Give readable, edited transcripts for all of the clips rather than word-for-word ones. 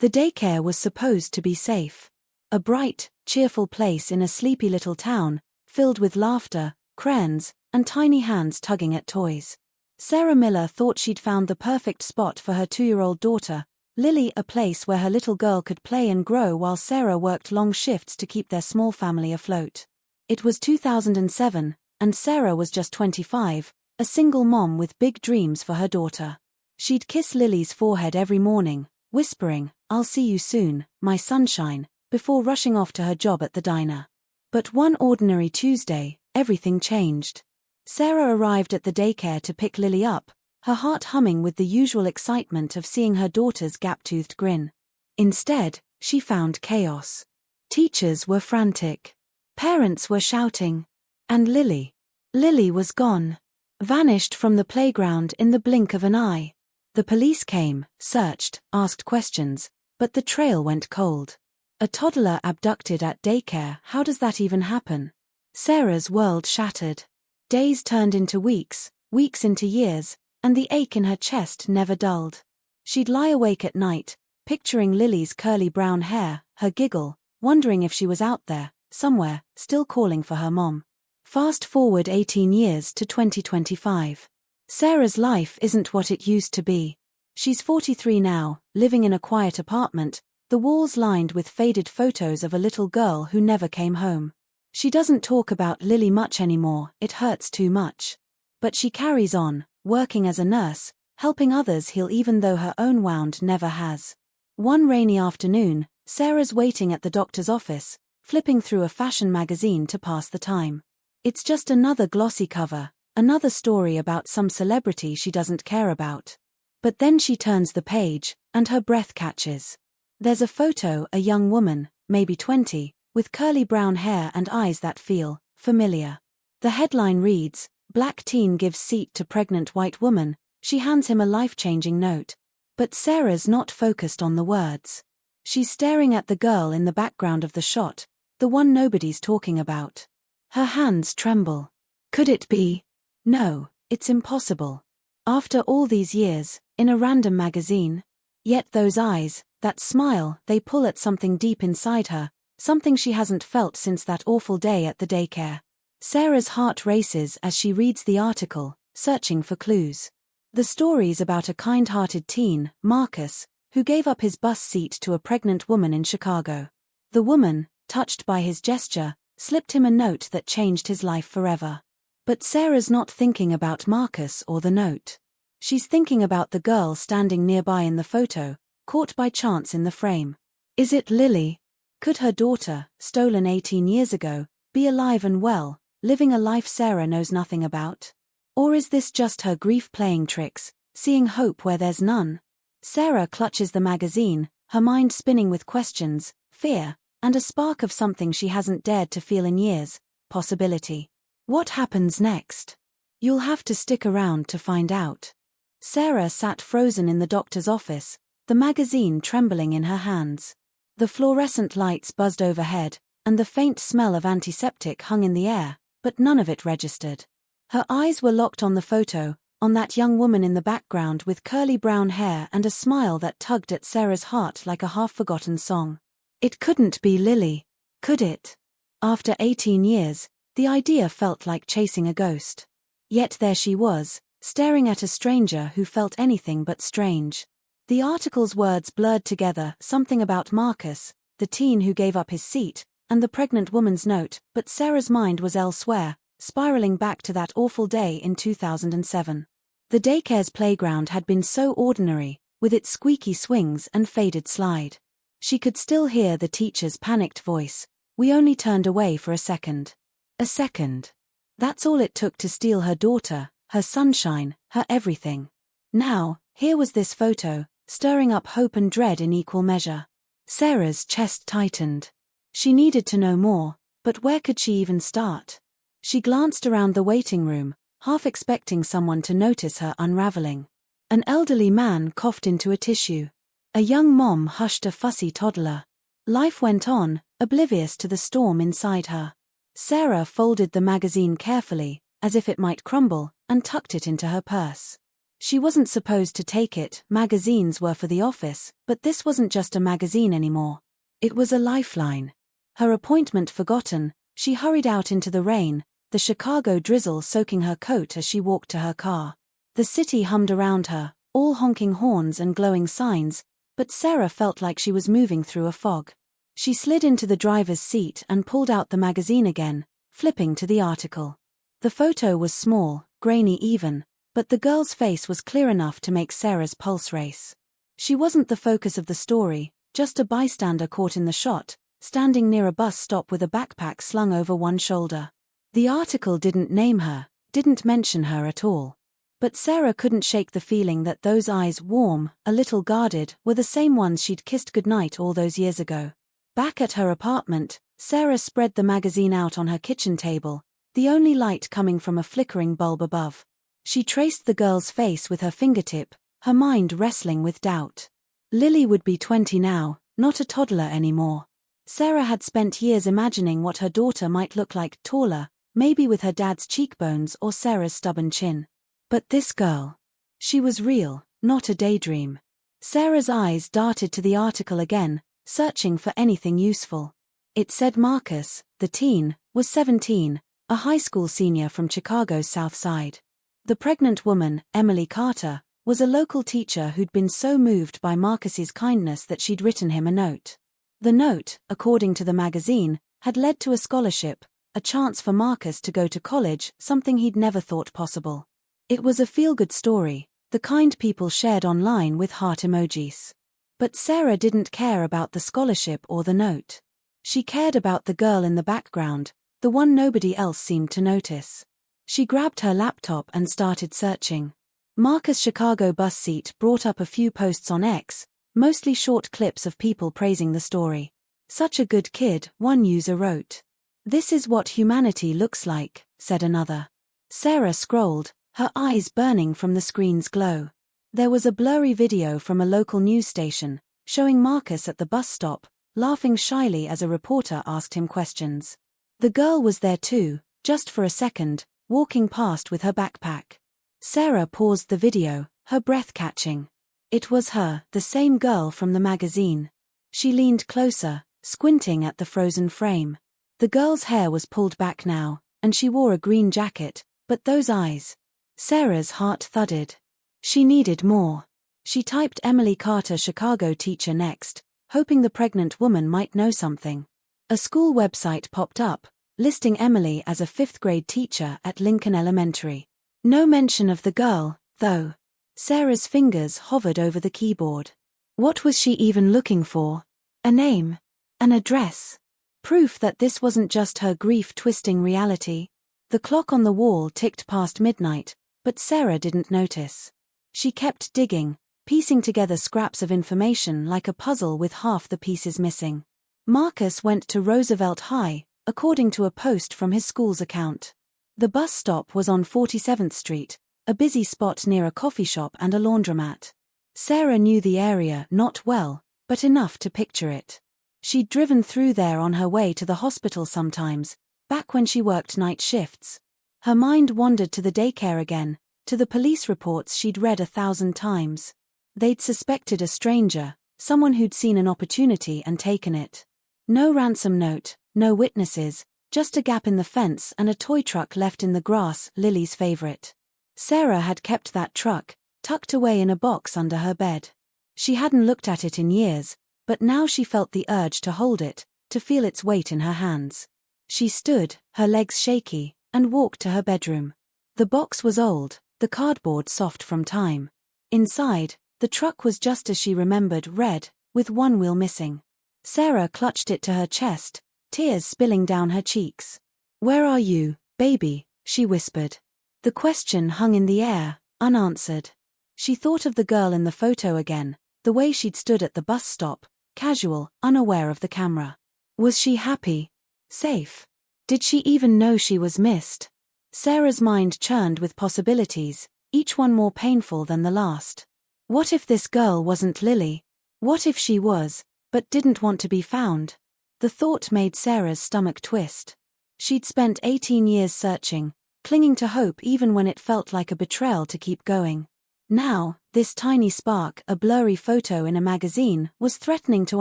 The daycare was supposed to be safe. A bright, cheerful place in a sleepy little town, filled with laughter, crayons, and tiny hands tugging at toys. Sarah Miller thought she'd found the perfect spot for her 2-year-old daughter, Lily, a place where her little girl could play and grow while Sarah worked long shifts to keep their small family afloat. It was 2007, and Sarah was just 25, a single mom with big dreams for her daughter. She'd kiss Lily's forehead every morning, whispering, "I'll see you soon, my sunshine," before rushing off to her job at the diner. But one ordinary Tuesday, everything changed. Sarah arrived at the daycare to pick Lily up, her heart humming with the usual excitement of seeing her daughter's gap-toothed grin. Instead, she found chaos. Teachers were frantic. Parents were shouting. And Lily was gone. Vanished from the playground in the blink of an eye. The police came, searched, asked questions, but the trail went cold. A toddler abducted at daycare, how does that even happen? Sarah's world shattered. Days turned into weeks, weeks into years, and the ache in her chest never dulled. She'd lie awake at night, picturing Lily's curly brown hair, her giggle, wondering if she was out there, somewhere, still calling for her mom. Fast forward 18 years to 2025. Sarah's life isn't what it used to be. She's 43 now, living in a quiet apartment, the walls lined with faded photos of a little girl who never came home. She doesn't talk about Lily much anymore, it hurts too much. But she carries on, working as a nurse, helping others heal even though her own wound never has. One rainy afternoon, Sarah's waiting at the doctor's office, flipping through a fashion magazine to pass the time. It's just another glossy cover, another story about some celebrity she doesn't care about. But then she turns the page, and her breath catches. There's a photo, a young woman, maybe 20, with curly brown hair and eyes that feel familiar. The headline reads, "Black teen gives seat to pregnant white woman." She hands him a life-changing note. But Sarah's not focused on the words. She's staring at the girl in the background of the shot, the one nobody's talking about. Her hands tremble. Could it be? No, it's impossible. After all these years, in a random magazine. Yet those eyes, that smile, they pull at something deep inside her, something she hasn't felt since that awful day at the daycare. Sarah's heart races as she reads the article, searching for clues. The story's about a kind-hearted teen, Marcus, who gave up his bus seat to a pregnant woman in Chicago. The woman, touched by his gesture, slipped him a note that changed his life forever. But Sarah's not thinking about Marcus or the note. She's thinking about the girl standing nearby in the photo, caught by chance in the frame. Is it Lily? Could her daughter, stolen 18 years ago, be alive and well, living a life Sarah knows nothing about? Or is this just her grief playing tricks, seeing hope where there's none? Sarah clutches the magazine, her mind spinning with questions, fear, and a spark of something she hasn't dared to feel in years, possibility. What happens next? You'll have to stick around to find out. Sarah sat frozen in the doctor's office, the magazine trembling in her hands. The fluorescent lights buzzed overhead, and the faint smell of antiseptic hung in the air, but none of it registered. Her eyes were locked on the photo, on that young woman in the background with curly brown hair and a smile that tugged at Sarah's heart like a half-forgotten song. It couldn't be Lily, could it? After 18 years, the idea felt like chasing a ghost. Yet there she was, staring at a stranger who felt anything but strange. The article's words blurred together, something about Marcus, the teen who gave up his seat, and the pregnant woman's note, but Sarah's mind was elsewhere, spiraling back to that awful day in 2007. The daycare's playground had been so ordinary, with its squeaky swings and faded slide. She could still hear the teacher's panicked voice, "We only turned away for a second." A second. That's all it took to steal her daughter, her sunshine, her everything. Now, here was this photo, stirring up hope and dread in equal measure. Sarah's chest tightened. She needed to know more, but where could she even start? She glanced around the waiting room, half expecting someone to notice her unraveling. An elderly man coughed into a tissue. A young mom hushed a fussy toddler. Life went on, oblivious to the storm inside her. Sarah folded the magazine carefully, as if it might crumble, and tucked it into her purse. She wasn't supposed to take it, magazines were for the office, but this wasn't just a magazine anymore. It was a lifeline. Her appointment forgotten, she hurried out into the rain, the Chicago drizzle soaking her coat as she walked to her car. The city hummed around her, all honking horns and glowing signs, but Sarah felt like she was moving through a fog. She slid into the driver's seat and pulled out the magazine again, flipping to the article. The photo was small, grainy even, but the girl's face was clear enough to make Sarah's pulse race. She wasn't the focus of the story, just a bystander caught in the shot, standing near a bus stop with a backpack slung over one shoulder. The article didn't name her, didn't mention her at all. But Sarah couldn't shake the feeling that those eyes, warm, a little guarded, were the same ones she'd kissed goodnight all those years ago. Back at her apartment, Sarah spread the magazine out on her kitchen table, the only light coming from a flickering bulb above. She traced the girl's face with her fingertip, her mind wrestling with doubt. Lily would be 20 now, not a toddler anymore. Sarah had spent years imagining what her daughter might look like, taller, maybe with her dad's cheekbones or Sarah's stubborn chin. But this girl. She was real, not a daydream. Sarah's eyes darted to the article again, searching for anything useful. It said Marcus, the teen, was 17, a high school senior from Chicago's South Side. The pregnant woman, Emily Carter, was a local teacher who'd been so moved by Marcus's kindness that she'd written him a note. The note, according to the magazine, had led to a scholarship, a chance for Marcus to go to college, something he'd never thought possible. It was a feel-good story, the kind people shared online with heart emojis. But Sarah didn't care about the scholarship or the note. She cared about the girl in the background, the one nobody else seemed to notice. She grabbed her laptop and started searching. Marcus' Chicago bus seat brought up a few posts on X, mostly short clips of people praising the story. Such a good kid, one user wrote. This is what humanity looks like, said another. Sarah scrolled, her eyes burning from the screen's glow. There was a blurry video from a local news station, showing Marcus at the bus stop, laughing shyly as a reporter asked him questions. The girl was there too, just for a second, walking past with her backpack. Sarah paused the video, her breath catching. It was her, the same girl from the magazine. She leaned closer, squinting at the frozen frame. The girl's hair was pulled back now, and she wore a green jacket, but those eyes. Sarah's heart thudded. She needed more. She typed Emily Carter Chicago teacher next, hoping the pregnant woman might know something. A school website popped up, listing Emily as a 5th-grade teacher at Lincoln Elementary. No mention of the girl, though. Sarah's fingers hovered over the keyboard. What was she even looking for? A name? An address? Proof that this wasn't just her grief-twisting reality? The clock on the wall ticked past midnight, but Sarah didn't notice. She kept digging, piecing together scraps of information like a puzzle with half the pieces missing. Marcus went to Roosevelt High, according to a post from his school's account. The bus stop was on 47th Street, a busy spot near a coffee shop and a laundromat. Sarah knew the area not well, but enough to picture it. She'd driven through there on her way to the hospital sometimes, back when she worked night shifts. Her mind wandered to the daycare again, to the police reports she'd read 1,000 times. They'd suspected a stranger, someone who'd seen an opportunity and taken it. No ransom note, no witnesses, just a gap in the fence and a toy truck left in the grass, Lily's favorite. Sarah had kept that truck, tucked away in a box under her bed. She hadn't looked at it in years, but now she felt the urge to hold it, to feel its weight in her hands. She stood, her legs shaky, and walked to her bedroom. The box was old, the cardboard soft from time. Inside, the truck was just as she remembered, red, with one wheel missing. Sarah clutched it to her chest, tears spilling down her cheeks. "Where are you, baby?" she whispered. The question hung in the air, unanswered. She thought of the girl in the photo again, the way she'd stood at the bus stop, casual, unaware of the camera. Was she happy? Safe? Did she even know she was missed? Sarah's mind churned with possibilities, each one more painful than the last. What if this girl wasn't Lily? What if she was, but didn't want to be found? The thought made Sarah's stomach twist. She'd spent 18 years searching, clinging to hope even when it felt like a betrayal to keep going. Now, this tiny spark, a blurry photo in a magazine, was threatening to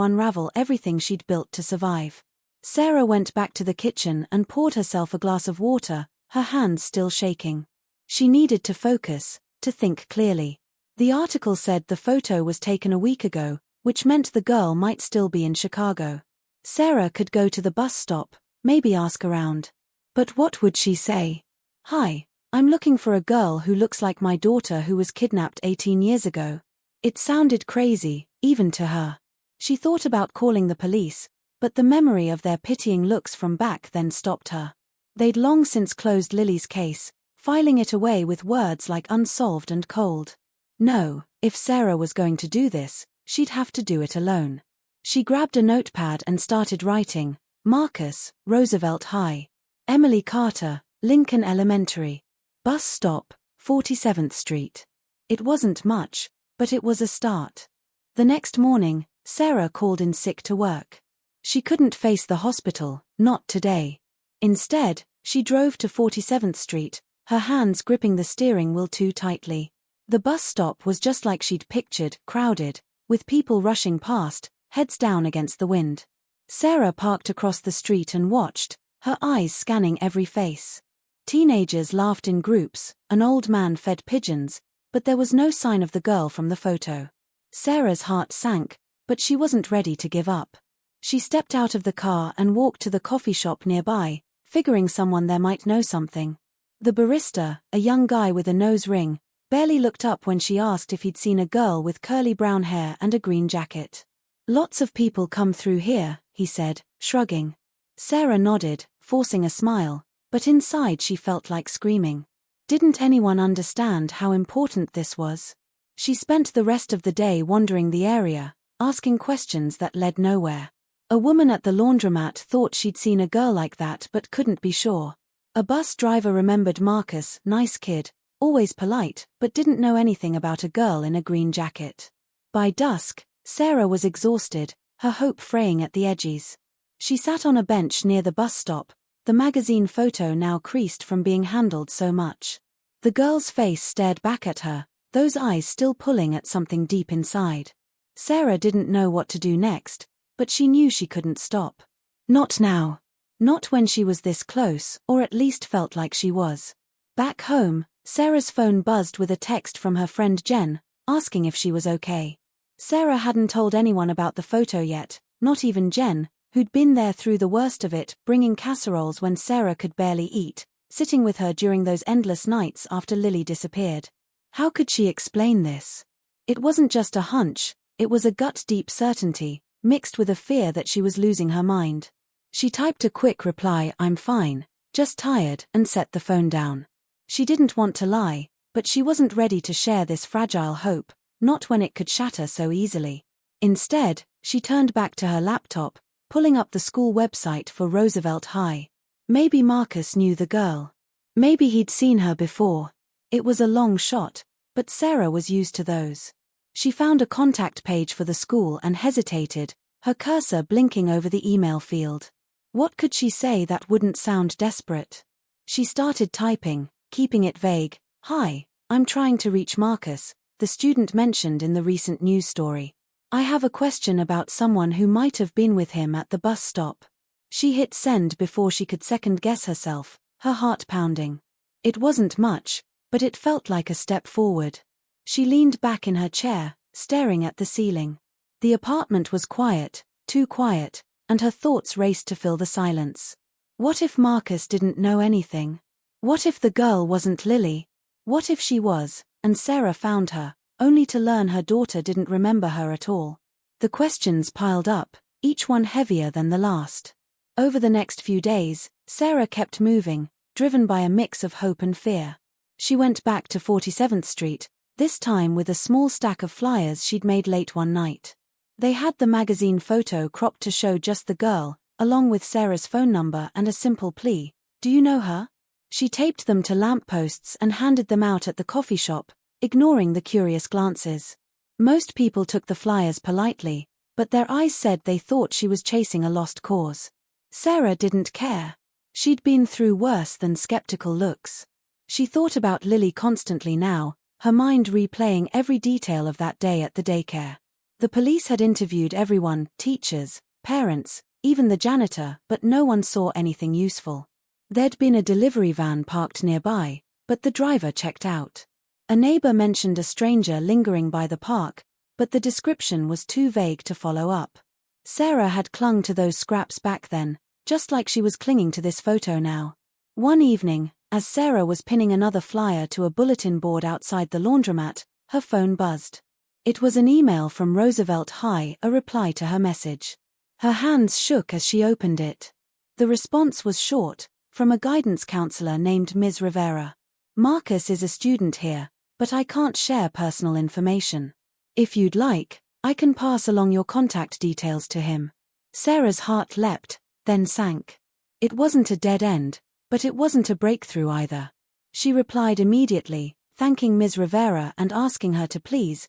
unravel everything she'd built to survive. Sarah went back to the kitchen and poured herself a glass of water, her hands still shaking. She needed to focus, to think clearly. The article said the photo was taken a week ago, which meant the girl might still be in Chicago. Sarah could go to the bus stop, maybe ask around. But what would she say? "Hi, I'm looking for a girl who looks like my daughter who was kidnapped 18 years ago." It sounded crazy, even to her. She thought about calling the police, but the memory of their pitying looks from back then stopped her. They'd long since closed Lily's case, filing it away with words like unsolved and cold. No, if Sarah was going to do this, she'd have to do it alone. She grabbed a notepad and started writing. Marcus, Roosevelt High. Emily Carter, Lincoln Elementary. Bus stop, 47th Street. It wasn't much, but it was a start. The next morning, Sarah called in sick to work. She couldn't face the hospital, not today. Instead, she drove to 47th Street, her hands gripping the steering wheel too tightly. The bus stop was just like she'd pictured, crowded, with people rushing past, heads down against the wind. Sarah parked across the street and watched, her eyes scanning every face. Teenagers laughed in groups, an old man fed pigeons, but there was no sign of the girl from the photo. Sarah's heart sank, but she wasn't ready to give up. She stepped out of the car and walked to the coffee shop nearby, figuring someone there might know something. The barista, a young guy with a nose ring, barely looked up when she asked if he'd seen a girl with curly brown hair and a green jacket. "Lots of people come through here," he said, shrugging. Sarah nodded, forcing a smile, but inside she felt like screaming. Didn't anyone understand how important this was? She spent the rest of the day wandering the area, asking questions that led nowhere. A woman at the laundromat thought she'd seen a girl like that but couldn't be sure. A bus driver remembered Marcus, nice kid, always polite, but didn't know anything about a girl in a green jacket. By dusk, Sarah was exhausted, her hope fraying at the edges. She sat on a bench near the bus stop, the magazine photo now creased from being handled so much. The girl's face stared back at her, those eyes still pulling at something deep inside. Sarah didn't know what to do next, but she knew she couldn't stop. Not now. Not when she was this close, or at least felt like she was. Back home, Sarah's phone buzzed with a text from her friend Jen, asking if she was okay. Sarah hadn't told anyone about the photo yet, not even Jen, who'd been there through the worst of it, bringing casseroles when Sarah could barely eat, sitting with her during those endless nights after Lily disappeared. How could she explain this? It wasn't just a hunch, it was a gut-deep certainty, mixed with a fear that she was losing her mind. She typed a quick reply, "I'm fine, just tired," and set the phone down. She didn't want to lie, but she wasn't ready to share this fragile hope, not when it could shatter so easily. Instead, she turned back to her laptop, pulling up the school website for Roosevelt High. Maybe Marcus knew the girl. Maybe he'd seen her before. It was a long shot, but Sarah was used to those. She found a contact page for the school and hesitated, her cursor blinking over the email field. What could she say that wouldn't sound desperate? She started typing, keeping it vague. "Hi, I'm trying to reach Marcus, the student mentioned in the recent news story. I have a question about someone who might have been with him at the bus stop." She hit send before she could second-guess herself, her heart pounding. It wasn't much, but it felt like a step forward. She leaned back in her chair, staring at the ceiling. The apartment was quiet, too quiet, and her thoughts raced to fill the silence. What if Marcus didn't know anything? What if the girl wasn't Lily? What if she was, and Sarah found her, only to learn her daughter didn't remember her at all? The questions piled up, each one heavier than the last. Over the next few days, Sarah kept moving, driven by a mix of hope and fear. She went back to 47th Street, this time with a small stack of flyers she'd made late one night. They had the magazine photo cropped to show just the girl, along with Sarah's phone number and a simple plea, "Do you know her?" She taped them to lampposts and handed them out at the coffee shop, ignoring the curious glances. Most people took the flyers politely, but their eyes said they thought she was chasing a lost cause. Sarah didn't care. She'd been through worse than skeptical looks. She thought about Lily constantly now, her mind replaying every detail of that day at the daycare. The police had interviewed everyone, teachers, parents, even the janitor, but no one saw anything useful. There'd been a delivery van parked nearby, but the driver checked out. A neighbor mentioned a stranger lingering by the park, but the description was too vague to follow up. Sarah had clung to those scraps back then, just like she was clinging to this photo now. One evening, as Sarah was pinning another flyer to a bulletin board outside the laundromat, her phone buzzed. It was an email from Roosevelt High, a reply to her message. Her hands shook as she opened it. The response was short, from a guidance counselor named Ms. Rivera. Marcus is a student here, but I can't share personal information. If you'd like, I can pass along your contact details to him. Sarah's heart leapt, then sank. It wasn't a dead end, but it wasn't a breakthrough either. She replied immediately, thanking Ms. Rivera and asking her to please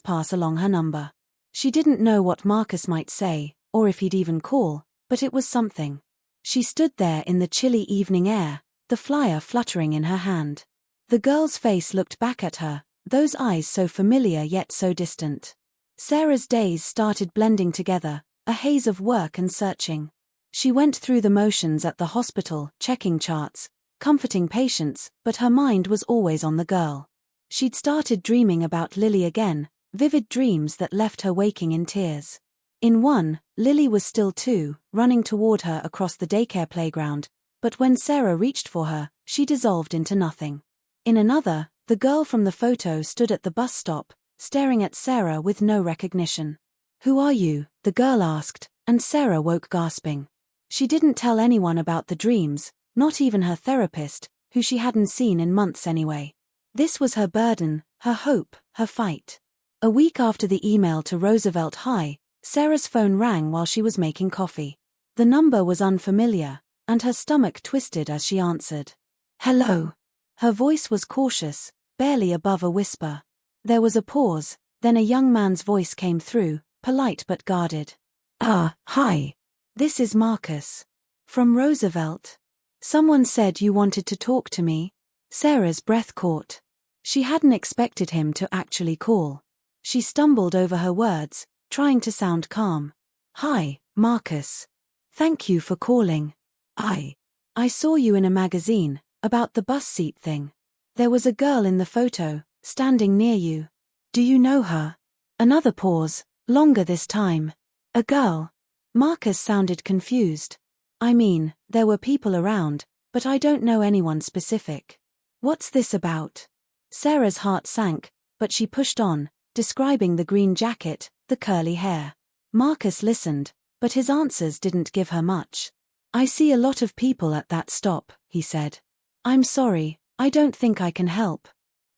pass along her number. She didn't know what Marcus might say, or if he'd even call, but it was something. She stood there in the chilly evening air, the flyer fluttering in her hand. The girl's face looked back at her, those eyes so familiar yet so distant. Sarah's days started blending together, a haze of work and searching. She went through the motions at the hospital, checking charts, comforting patients, but her mind was always on the girl. She'd started dreaming about Lily again, vivid dreams that left her waking in tears. In one, Lily was still 2, running toward her across the daycare playground, but when Sarah reached for her, she dissolved into nothing. In another, the girl from the photo stood at the bus stop, staring at Sarah with no recognition. "Who are you?" the girl asked, and Sarah woke gasping. She didn't tell anyone about the dreams, not even her therapist, who she hadn't seen in months anyway. This was her burden, her hope, her fight. A week after the email to Roosevelt High, Sarah's phone rang while she was making coffee. The number was unfamiliar, and her stomach twisted as she answered. "Hello." Her voice was cautious, barely above a whisper. There was a pause, then a young man's voice came through, polite but guarded. Hi. This is Marcus. From Roosevelt. Someone said you wanted to talk to me." Sarah's breath caught. She hadn't expected him to actually call. She stumbled over her words, trying to sound calm. "Hi, Marcus. Thank you for calling. I saw you in a magazine, about the bus seat thing. There was a girl in the photo, standing near you. Do you know her?" Another pause, longer this time. "A girl?" Marcus sounded confused. "I mean, there were people around, but I don't know anyone specific. What's this about?" Sarah's heart sank, but she pushed on, describing the green jacket, the curly hair. Marcus listened, but his answers didn't give her much. "I see a lot of people at that stop," he said. "I'm sorry, I don't think I can help."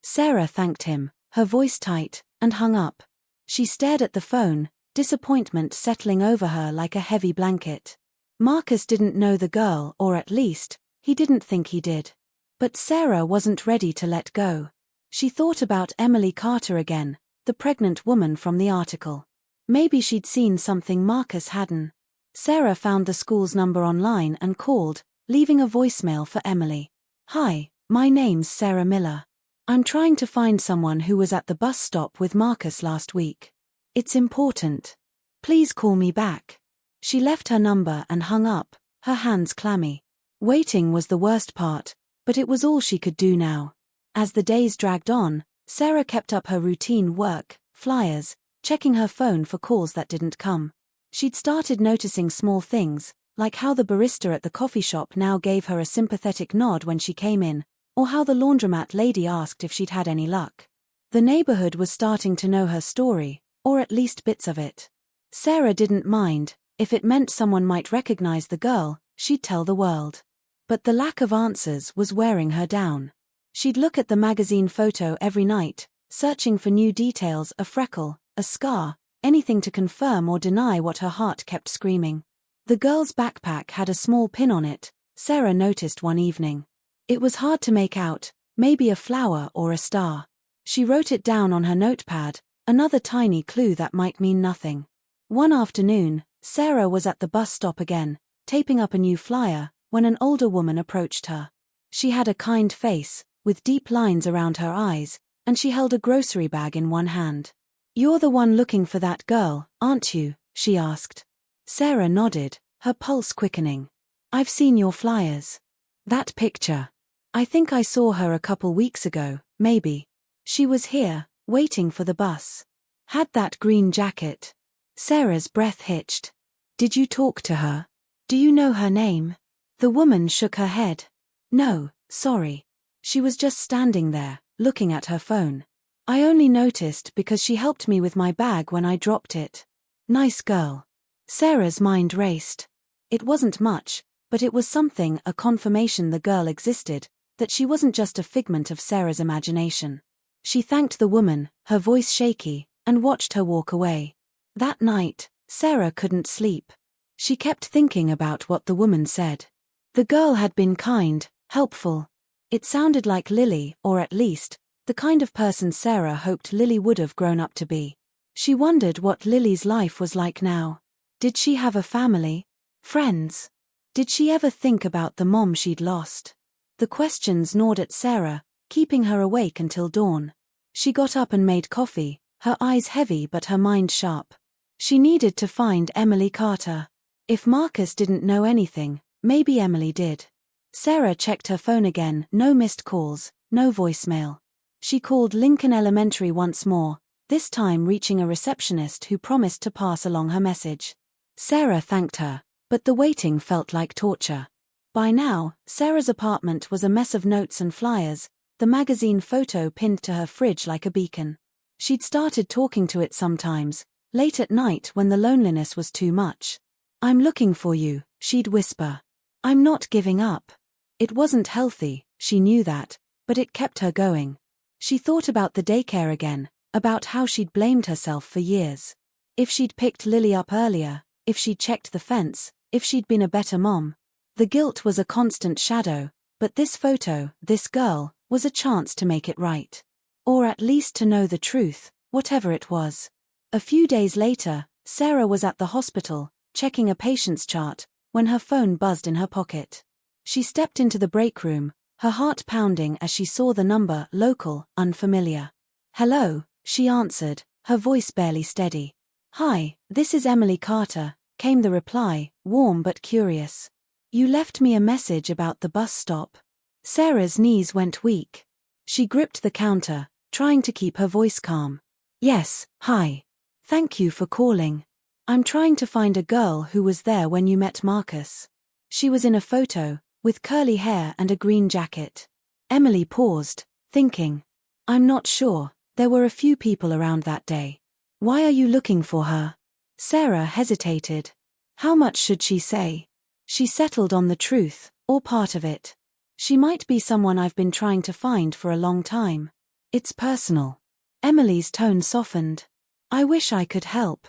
Sarah thanked him, her voice tight, and hung up. She stared at the phone, disappointment settling over her like a heavy blanket. Marcus didn't know the girl, or at least, he didn't think he did. But Sarah wasn't ready to let go. She thought about Emily Carter again, the pregnant woman from the article. Maybe she'd seen something Marcus hadn't. Sarah found the school's number online and called, leaving a voicemail for Emily. "Hi, my name's Sarah Miller. I'm trying to find someone who was at the bus stop with Marcus last week. It's important. Please call me back." She left her number and hung up, her hands clammy. Waiting was the worst part, but it was all she could do now. As the days dragged on, Sarah kept up her routine work, flyers, checking her phone for calls that didn't come. She'd started noticing small things, like how the barista at the coffee shop now gave her a sympathetic nod when she came in, or how the laundromat lady asked if she'd had any luck. The neighborhood was starting to know her story, or at least bits of it. Sarah didn't mind. If it meant someone might recognize the girl, she'd tell the world. But the lack of answers was wearing her down. She'd look at the magazine photo every night, searching for new details, a freckle, a scar, anything to confirm or deny what her heart kept screaming. The girl's backpack had a small pin on it, Sarah noticed one evening. It was hard to make out, maybe a flower or a star. She wrote it down on her notepad, another tiny clue that might mean nothing. One afternoon, Sarah was at the bus stop again, taping up a new flyer, when an older woman approached her. She had a kind face, with deep lines around her eyes, and she held a grocery bag in one hand. "You're the one looking for that girl, aren't you?" she asked. Sarah nodded, her pulse quickening. "I've seen your flyers. That picture. I think I saw her a couple weeks ago, maybe. She was here, waiting for the bus. Had that green jacket." Sarah's breath hitched. "Did you talk to her? Do you know her name?" The woman shook her head. "No, sorry. She was just standing there, looking at her phone. I only noticed because she helped me with my bag when I dropped it." "Nice girl." Sarah's mind raced. It wasn't much, but it was something, a confirmation the girl existed, that she wasn't just a figment of Sarah's imagination. She thanked the woman, her voice shaky, and watched her walk away. That night, Sarah couldn't sleep. She kept thinking about what the woman said. The girl had been kind, helpful. It sounded like Lily, or at least, the kind of person Sarah hoped Lily would have grown up to be. She wondered what Lily's life was like now. Did she have a family? Friends? Did she ever think about the mom she'd lost? The questions gnawed at Sarah, keeping her awake until dawn. She got up and made coffee, her eyes heavy but her mind sharp. She needed to find Emily Carter. If Marcus didn't know anything, maybe Emily did. Sarah checked her phone again, no missed calls, no voicemail. She called Lincoln Elementary once more, this time reaching a receptionist who promised to pass along her message. Sarah thanked her, but the waiting felt like torture. By now, Sarah's apartment was a mess of notes and flyers, the magazine photo pinned to her fridge like a beacon. She'd started talking to it sometimes, late at night when the loneliness was too much. "I'm looking for you," she'd whisper. "I'm not giving up." It wasn't healthy, she knew that, but it kept her going. She thought about the daycare again, about how she'd blamed herself for years. If she'd picked Lily up earlier, if she'd checked the fence, if she'd been a better mom. The guilt was a constant shadow, but this photo, this girl, was a chance to make it right. Or at least to know the truth, whatever it was. A few days later, Sarah was at the hospital, checking a patient's chart, when her phone buzzed in her pocket. She stepped into the break room, her heart pounding as she saw the number, local, unfamiliar. "Hello," she answered, her voice barely steady. "Hi, this is Emily Carter," came the reply, warm but curious. "You left me a message about the bus stop." Sarah's knees went weak. She gripped the counter, trying to keep her voice calm. "Yes, hi. Thank you for calling. I'm trying to find a girl who was there when you met Marcus. She was in a photo, with curly hair and a green jacket." Emily paused, thinking. "I'm not sure, there were a few people around that day. Why are you looking for her?" Sarah hesitated. How much should she say? She settled on the truth, or part of it. "She might be someone I've been trying to find for a long time. It's personal." Emily's tone softened. "I wish I could help.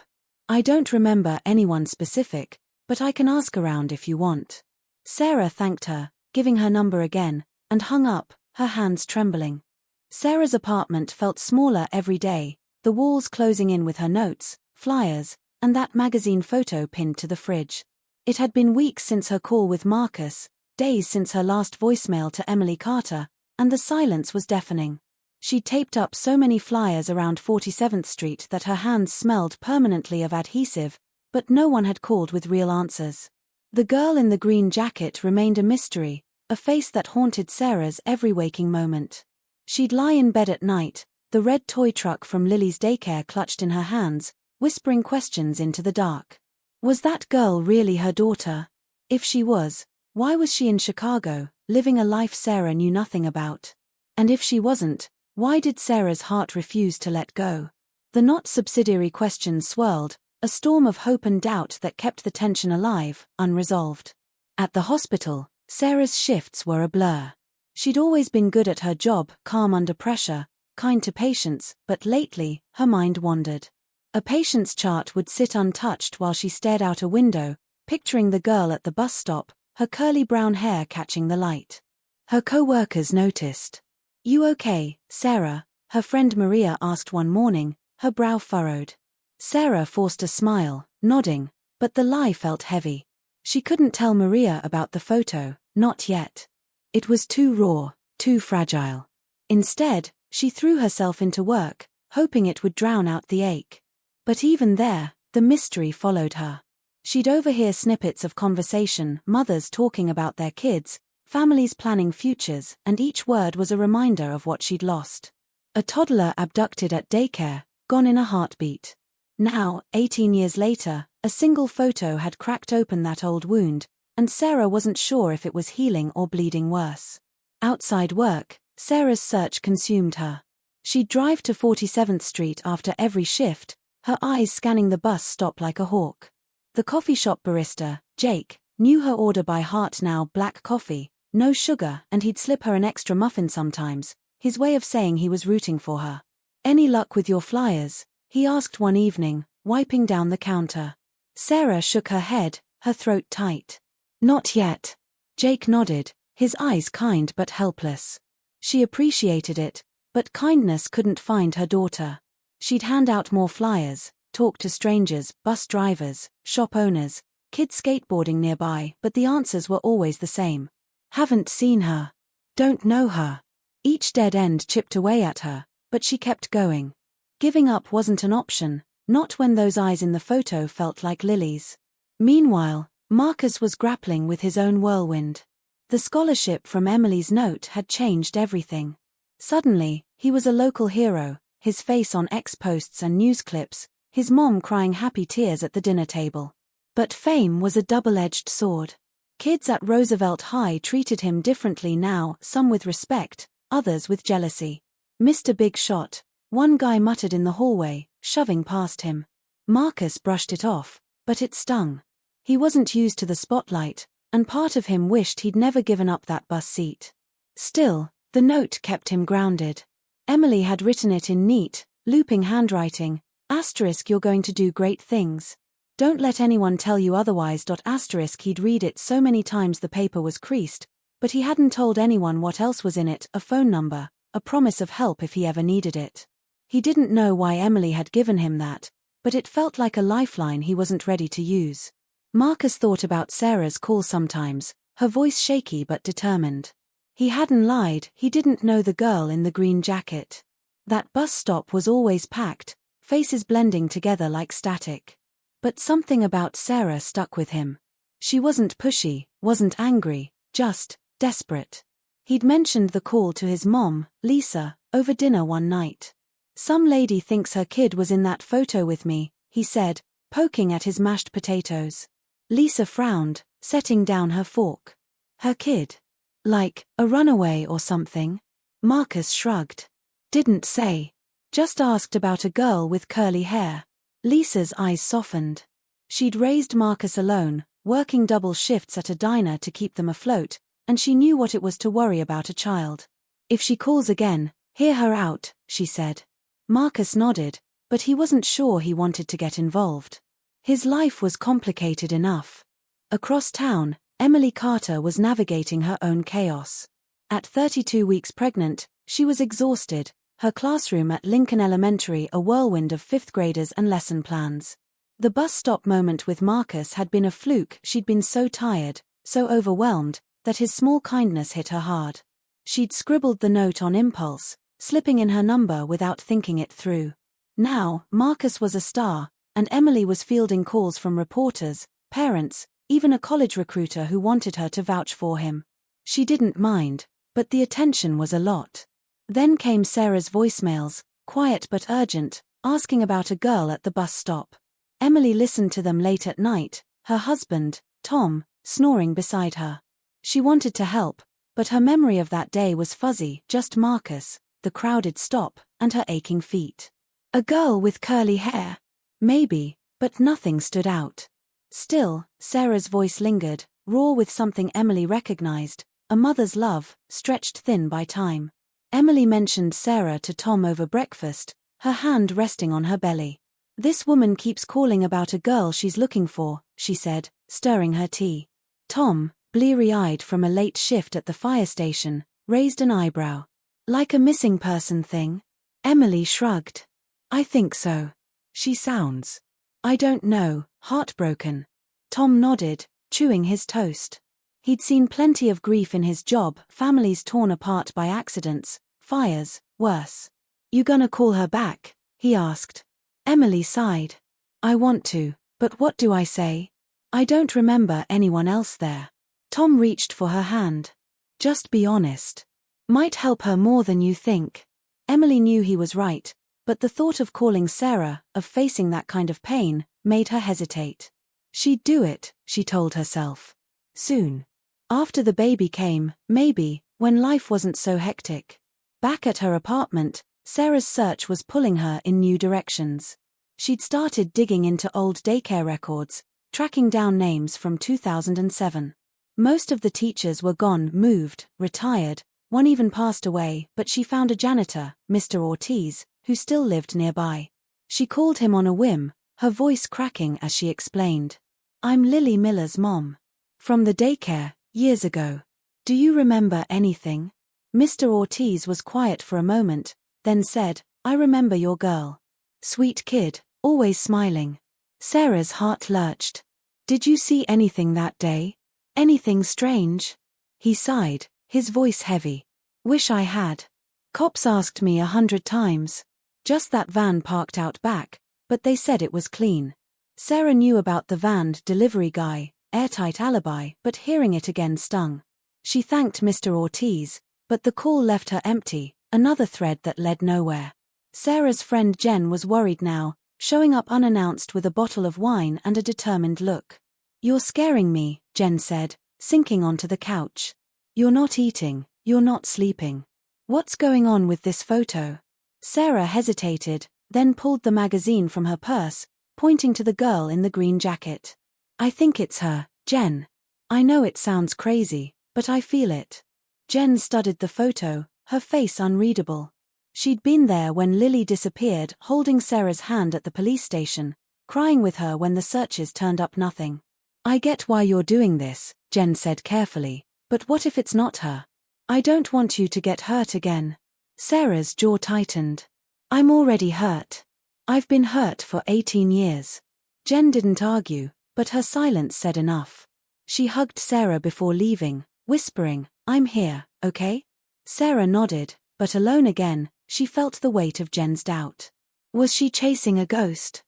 I don't remember anyone specific, but I can ask around if you want." Sarah thanked her, giving her number again, and hung up, her hands trembling. Sarah's apartment felt smaller every day, the walls closing in with her notes, flyers, and that magazine photo pinned to the fridge. It had been weeks since her call with Marcus, days since her last voicemail to Emily Carter, and the silence was deafening. She'd taped up so many flyers around 47th Street that her hands smelled permanently of adhesive, but no one had called with real answers. The girl in the green jacket remained a mystery, a face that haunted Sarah's every waking moment. She'd lie in bed at night, the red toy truck from Lily's daycare clutched in her hands, whispering questions into the dark. Was that girl really her daughter? If she was, why was she in Chicago, living a life Sarah knew nothing about? And if she wasn't, why did Sarah's heart refuse to let go? The not-subsidiary questions swirled, a storm of hope and doubt that kept the tension alive, unresolved. At the hospital, Sarah's shifts were a blur. She'd always been good at her job, calm under pressure, kind to patients, but lately, her mind wandered. A patient's chart would sit untouched while she stared out a window, picturing the girl at the bus stop, her curly brown hair catching the light. Her co-workers noticed. "You okay, Sarah?" her friend Maria asked one morning, her brow furrowed. Sarah forced a smile, nodding, but the lie felt heavy. She couldn't tell Maria about the photo, not yet. It was too raw, too fragile. Instead, She threw herself into work, hoping it would drown out the ache. But even there, the mystery followed her. She'd overhear snippets of conversation, mothers talking about their kids, families planning futures, and each word was a reminder of what she'd lost. A toddler abducted at daycare, gone in a heartbeat. Now, 18 years later, a single photo had cracked open that old wound, and Sarah wasn't sure if it was healing or bleeding worse. Outside work, Sarah's search consumed her. She'd drive to 47th Street after every shift, her eyes scanning the bus stop like a hawk. The coffee shop barista, Jake, knew her order by heart now: black coffee, no sugar, and he'd slip her an extra muffin sometimes, his way of saying he was rooting for her. "Any luck with your flyers?" he asked one evening, wiping down the counter. Sarah shook her head, her throat tight. "Not yet." Jake nodded, his eyes kind but helpless. She appreciated it, but kindness couldn't find her daughter. She'd hand out more flyers, talk to strangers, bus drivers, shop owners, kids skateboarding nearby, but the answers were always the same. "Haven't seen her. Don't know her." Each dead end chipped away at her, but she kept going. Giving up wasn't an option, not when those eyes in the photo felt like lilies. Meanwhile, Marcus was grappling with his own whirlwind. The scholarship from Emily's note had changed everything. Suddenly, he was a local hero, his face on X posts and news clips, his mom crying happy tears at the dinner table. But fame was a double-edged sword. Kids at Roosevelt High treated him differently now, some with respect, others with jealousy. "Mr. Big Shot," one guy muttered in the hallway, shoving past him. Marcus brushed it off, but it stung. He wasn't used to the spotlight, and part of him wished he'd never given up that bus seat. Still, the note kept him grounded. Emily had written it in neat, looping handwriting, *, "You're going to do great things. Don't let anyone tell you otherwise." *. He'd read it so many times the paper was creased, but he hadn't told anyone what else was in it: a phone number, a promise of help if he ever needed it. He didn't know why Emily had given him that, but it felt like a lifeline he wasn't ready to use. Marcus thought about Sarah's call sometimes, her voice shaky but determined. He hadn't lied, he didn't know the girl in the green jacket. That bus stop was always packed, faces blending together like static. But something about Sarah stuck with him. She wasn't pushy, wasn't angry, just desperate. He'd mentioned the call to his mom, Lisa, over dinner one night. "Some lady thinks her kid was in that photo with me," he said, poking at his mashed potatoes. Lisa frowned, setting down her fork. "Her kid? Like, a runaway or something?" Marcus shrugged. "Didn't say. Just asked about a girl with curly hair." Lisa's eyes softened. She'd raised Marcus alone, working double shifts at a diner to keep them afloat, and she knew what it was to worry about a child. "If she calls again, hear her out," she said. Marcus nodded, but he wasn't sure he wanted to get involved. His life was complicated enough. Across town, Emily Carter was navigating her own chaos. At 32 weeks pregnant, she was exhausted, her classroom at Lincoln Elementary a whirlwind of fifth graders and lesson plans. The bus stop moment with Marcus had been a fluke. She'd been so tired, so overwhelmed, that his small kindness hit her hard. She'd scribbled the note on impulse, slipping in her number without thinking it through. Now, Marcus was a star, and Emily was fielding calls from reporters, parents, even a college recruiter who wanted her to vouch for him. She didn't mind, but the attention was a lot. Then came Sarah's voicemails, quiet but urgent, asking about a girl at the bus stop. Emily listened to them late at night, her husband, Tom, snoring beside her. She wanted to help, but her memory of that day was fuzzy: just Marcus, the crowded stop, and her aching feet. A girl with curly hair? Maybe, but nothing stood out. Still, Sarah's voice lingered, raw with something Emily recognized, a mother's love, stretched thin by time. Emily mentioned Sarah to Tom over breakfast, her hand resting on her belly. "This woman keeps calling about a girl she's looking for," she said, stirring her tea. Tom, bleary-eyed from a late shift at the fire station, raised an eyebrow. "Like a missing person thing?" Emily shrugged. "I think so. She sounds, I don't know, heartbroken." Tom nodded, chewing his toast. He'd seen plenty of grief in his job: families torn apart by accidents, fires, worse. You gonna call her back? He asked. Emily sighed. I want to, but what do I say? I don't remember anyone else there. Tom reached for her hand. Just be honest. Might help her more than you think. Emily knew he was right, but the thought of calling Sarah, of facing that kind of pain, made her hesitate. She'd do it, she told herself. Soon. After the baby came, maybe, when life wasn't so hectic. Back at her apartment, Sarah's search was pulling her in new directions. She'd started digging into old daycare records, tracking down names from 2007. Most of the teachers were gone, moved, retired, one even passed away, but she found a janitor, Mr. Ortiz, who still lived nearby. She called him on a whim, her voice cracking as she explained. I'm Lily Miller's mom. From the daycare, years ago. Do you remember anything? Mr. Ortiz was quiet for a moment, then said, I remember your girl. Sweet kid, always smiling. Sarah's heart lurched. Did you see anything that day? Anything strange? He sighed, his voice heavy. Wish I had. Cops asked me 100 times. Just that van parked out back, but they said it was clean. Sarah knew about the van delivery guy, airtight alibi, but hearing it again stung. She thanked Mr. Ortiz, but the call left her empty, another thread that led nowhere. Sarah's friend Jen was worried now, showing up unannounced with a bottle of wine and a determined look. You're scaring me, Jen said, sinking onto the couch. You're not eating, you're not sleeping. What's going on with this photo? Sarah hesitated, then pulled the magazine from her purse, pointing to the girl in the green jacket. I think it's her, Jen. I know it sounds crazy, but I feel it. Jen studied the photo, her face unreadable. She'd been there when Lily disappeared, holding Sarah's hand at the police station, crying with her when the searches turned up nothing. I get why you're doing this, Jen said carefully, but what if it's not her? I don't want you to get hurt again. Sarah's jaw tightened. I'm already hurt. I've been hurt for 18 years. Jen didn't argue, but her silence said enough. She hugged Sarah before leaving, whispering, I'm here, okay? Sarah nodded, but alone again, she felt the weight of Jen's doubt. Was she chasing a ghost?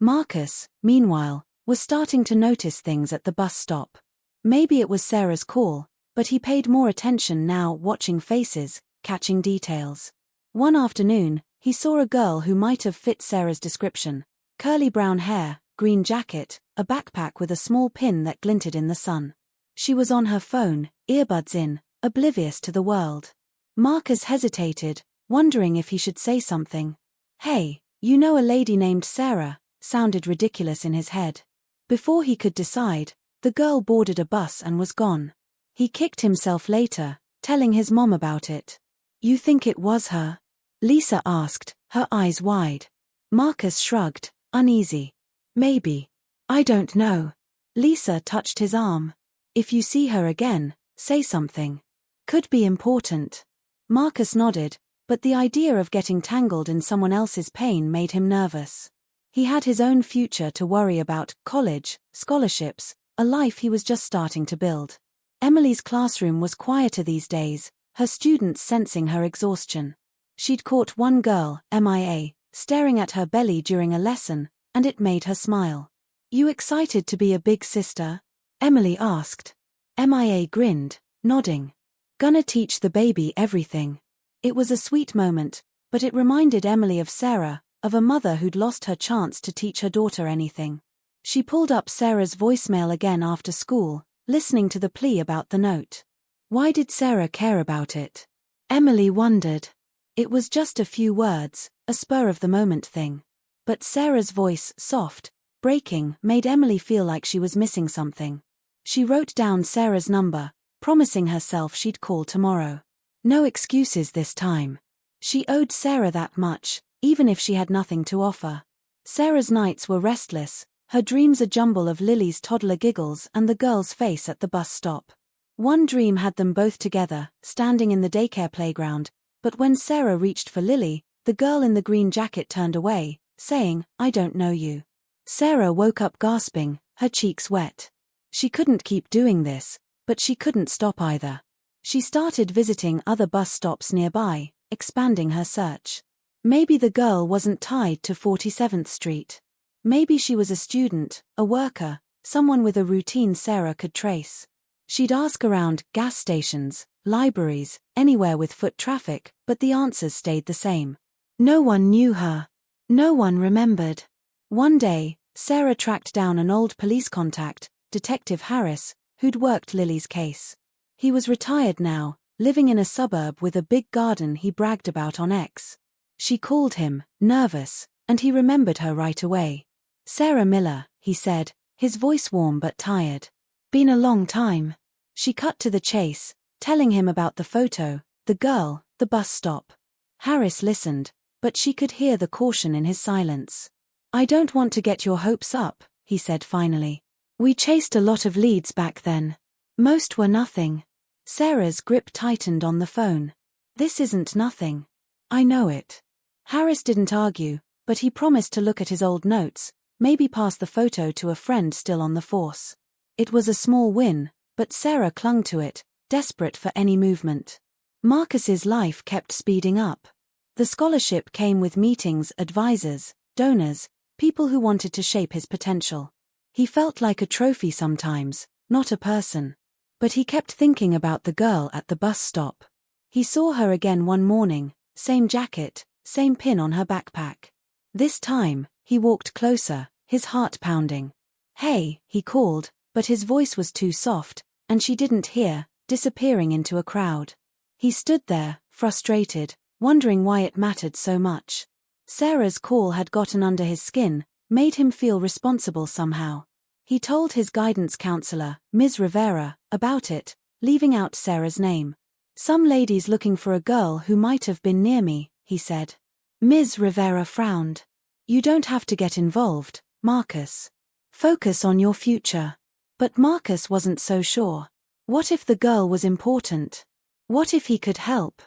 Marcus, meanwhile, was starting to notice things at the bus stop. Maybe it was Sarah's call, but he paid more attention now, watching faces, catching details. One afternoon, he saw a girl who might have fit Sarah's description. Curly brown hair, green jacket, a backpack with a small pin that glinted in the sun. She was on her phone, earbuds in, oblivious to the world. Marcus hesitated, wondering if he should say something. Hey, you know a lady named Sarah, sounded ridiculous in his head. Before he could decide, the girl boarded a bus and was gone. He kicked himself later, telling his mom about it. You think it was her? Lisa asked, her eyes wide. Marcus shrugged, uneasy. Maybe. I don't know. Lisa touched his arm. If you see her again, say something. Could be important. Marcus nodded, but the idea of getting tangled in someone else's pain made him nervous. He had his own future to worry about, college, scholarships, a life he was just starting to build. Emily's classroom was quieter these days, her students sensing her exhaustion. She'd caught one girl, MIA, staring at her belly during a lesson, and it made her smile. You excited to be a big sister? Emily asked. MIA grinned, nodding. Gonna teach the baby everything. It was a sweet moment, but it reminded Emily of Sarah, of a mother who'd lost her chance to teach her daughter anything. She pulled up Sarah's voicemail again after school, listening to the plea about the note. Why did Sarah care about it? Emily wondered. It was just a few words, a spur-of-the-moment thing. But Sarah's voice, soft, breaking, made Emily feel like she was missing something. She wrote down Sarah's number, promising herself she'd call tomorrow. No excuses this time. She owed Sarah that much, even if she had nothing to offer. Sarah's nights were restless, her dreams a jumble of Lily's toddler giggles and the girl's face at the bus stop. One dream had them both together, standing in the daycare playground, but when Sarah reached for Lily, the girl in the green jacket turned away, saying, I don't know you. Sarah woke up gasping, her cheeks wet. She couldn't keep doing this, but she couldn't stop either. She started visiting other bus stops nearby, expanding her search. Maybe the girl wasn't tied to 47th Street. Maybe she was a student, a worker, someone with a routine Sarah could trace. She'd ask around gas stations, libraries, anywhere with foot traffic, but the answers stayed the same. No one knew her. No one remembered. One day, Sarah tracked down an old police contact, Detective Harris, who'd worked Lily's case. He was retired now, living in a suburb with a big garden he bragged about on X. She called him, nervous, and he remembered her right away. "Sarah Miller," he said, his voice warm but tired. "Been a long time." She cut to the chase, telling him about the photo, the girl, the bus stop. Harris listened, but she could hear the caution in his silence. "I don't want to get your hopes up," he said finally. "We chased a lot of leads back then. Most were nothing." Sarah's grip tightened on the phone. "This isn't nothing. I know it." Harris didn't argue, but he promised to look at his old notes, maybe pass the photo to a friend still on the force. It was a small win, but Sarah clung to it, desperate for any movement. Marcus's life kept speeding up. The scholarship came with meetings, advisors, donors, people who wanted to shape his potential. He felt like a trophy sometimes, not a person. But he kept thinking about the girl at the bus stop. He saw her again one morning, same jacket, same pin on her backpack. This time, he walked closer, his heart pounding. "Hey," he called, but his voice was too soft, and she didn't hear, disappearing into a crowd. He stood there, frustrated, wondering why it mattered so much. Sarah's call had gotten under his skin, made him feel responsible somehow. He told his guidance counselor, Ms. Rivera, about it, leaving out Sarah's name. "Some lady's looking for a girl who might have been near me," he said. Ms. Rivera frowned. "You don't have to get involved, Marcus. Focus on your future." But Marcus wasn't so sure. What if the girl was important? What if he could help?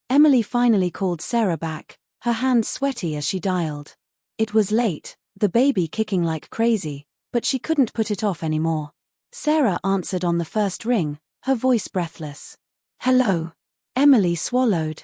Emily finally called Sarah back, her hands sweaty as she dialed. It was late, the baby kicking like crazy, but she couldn't put it off anymore. Sarah answered on the first ring, her voice breathless. "Hello." Emily swallowed.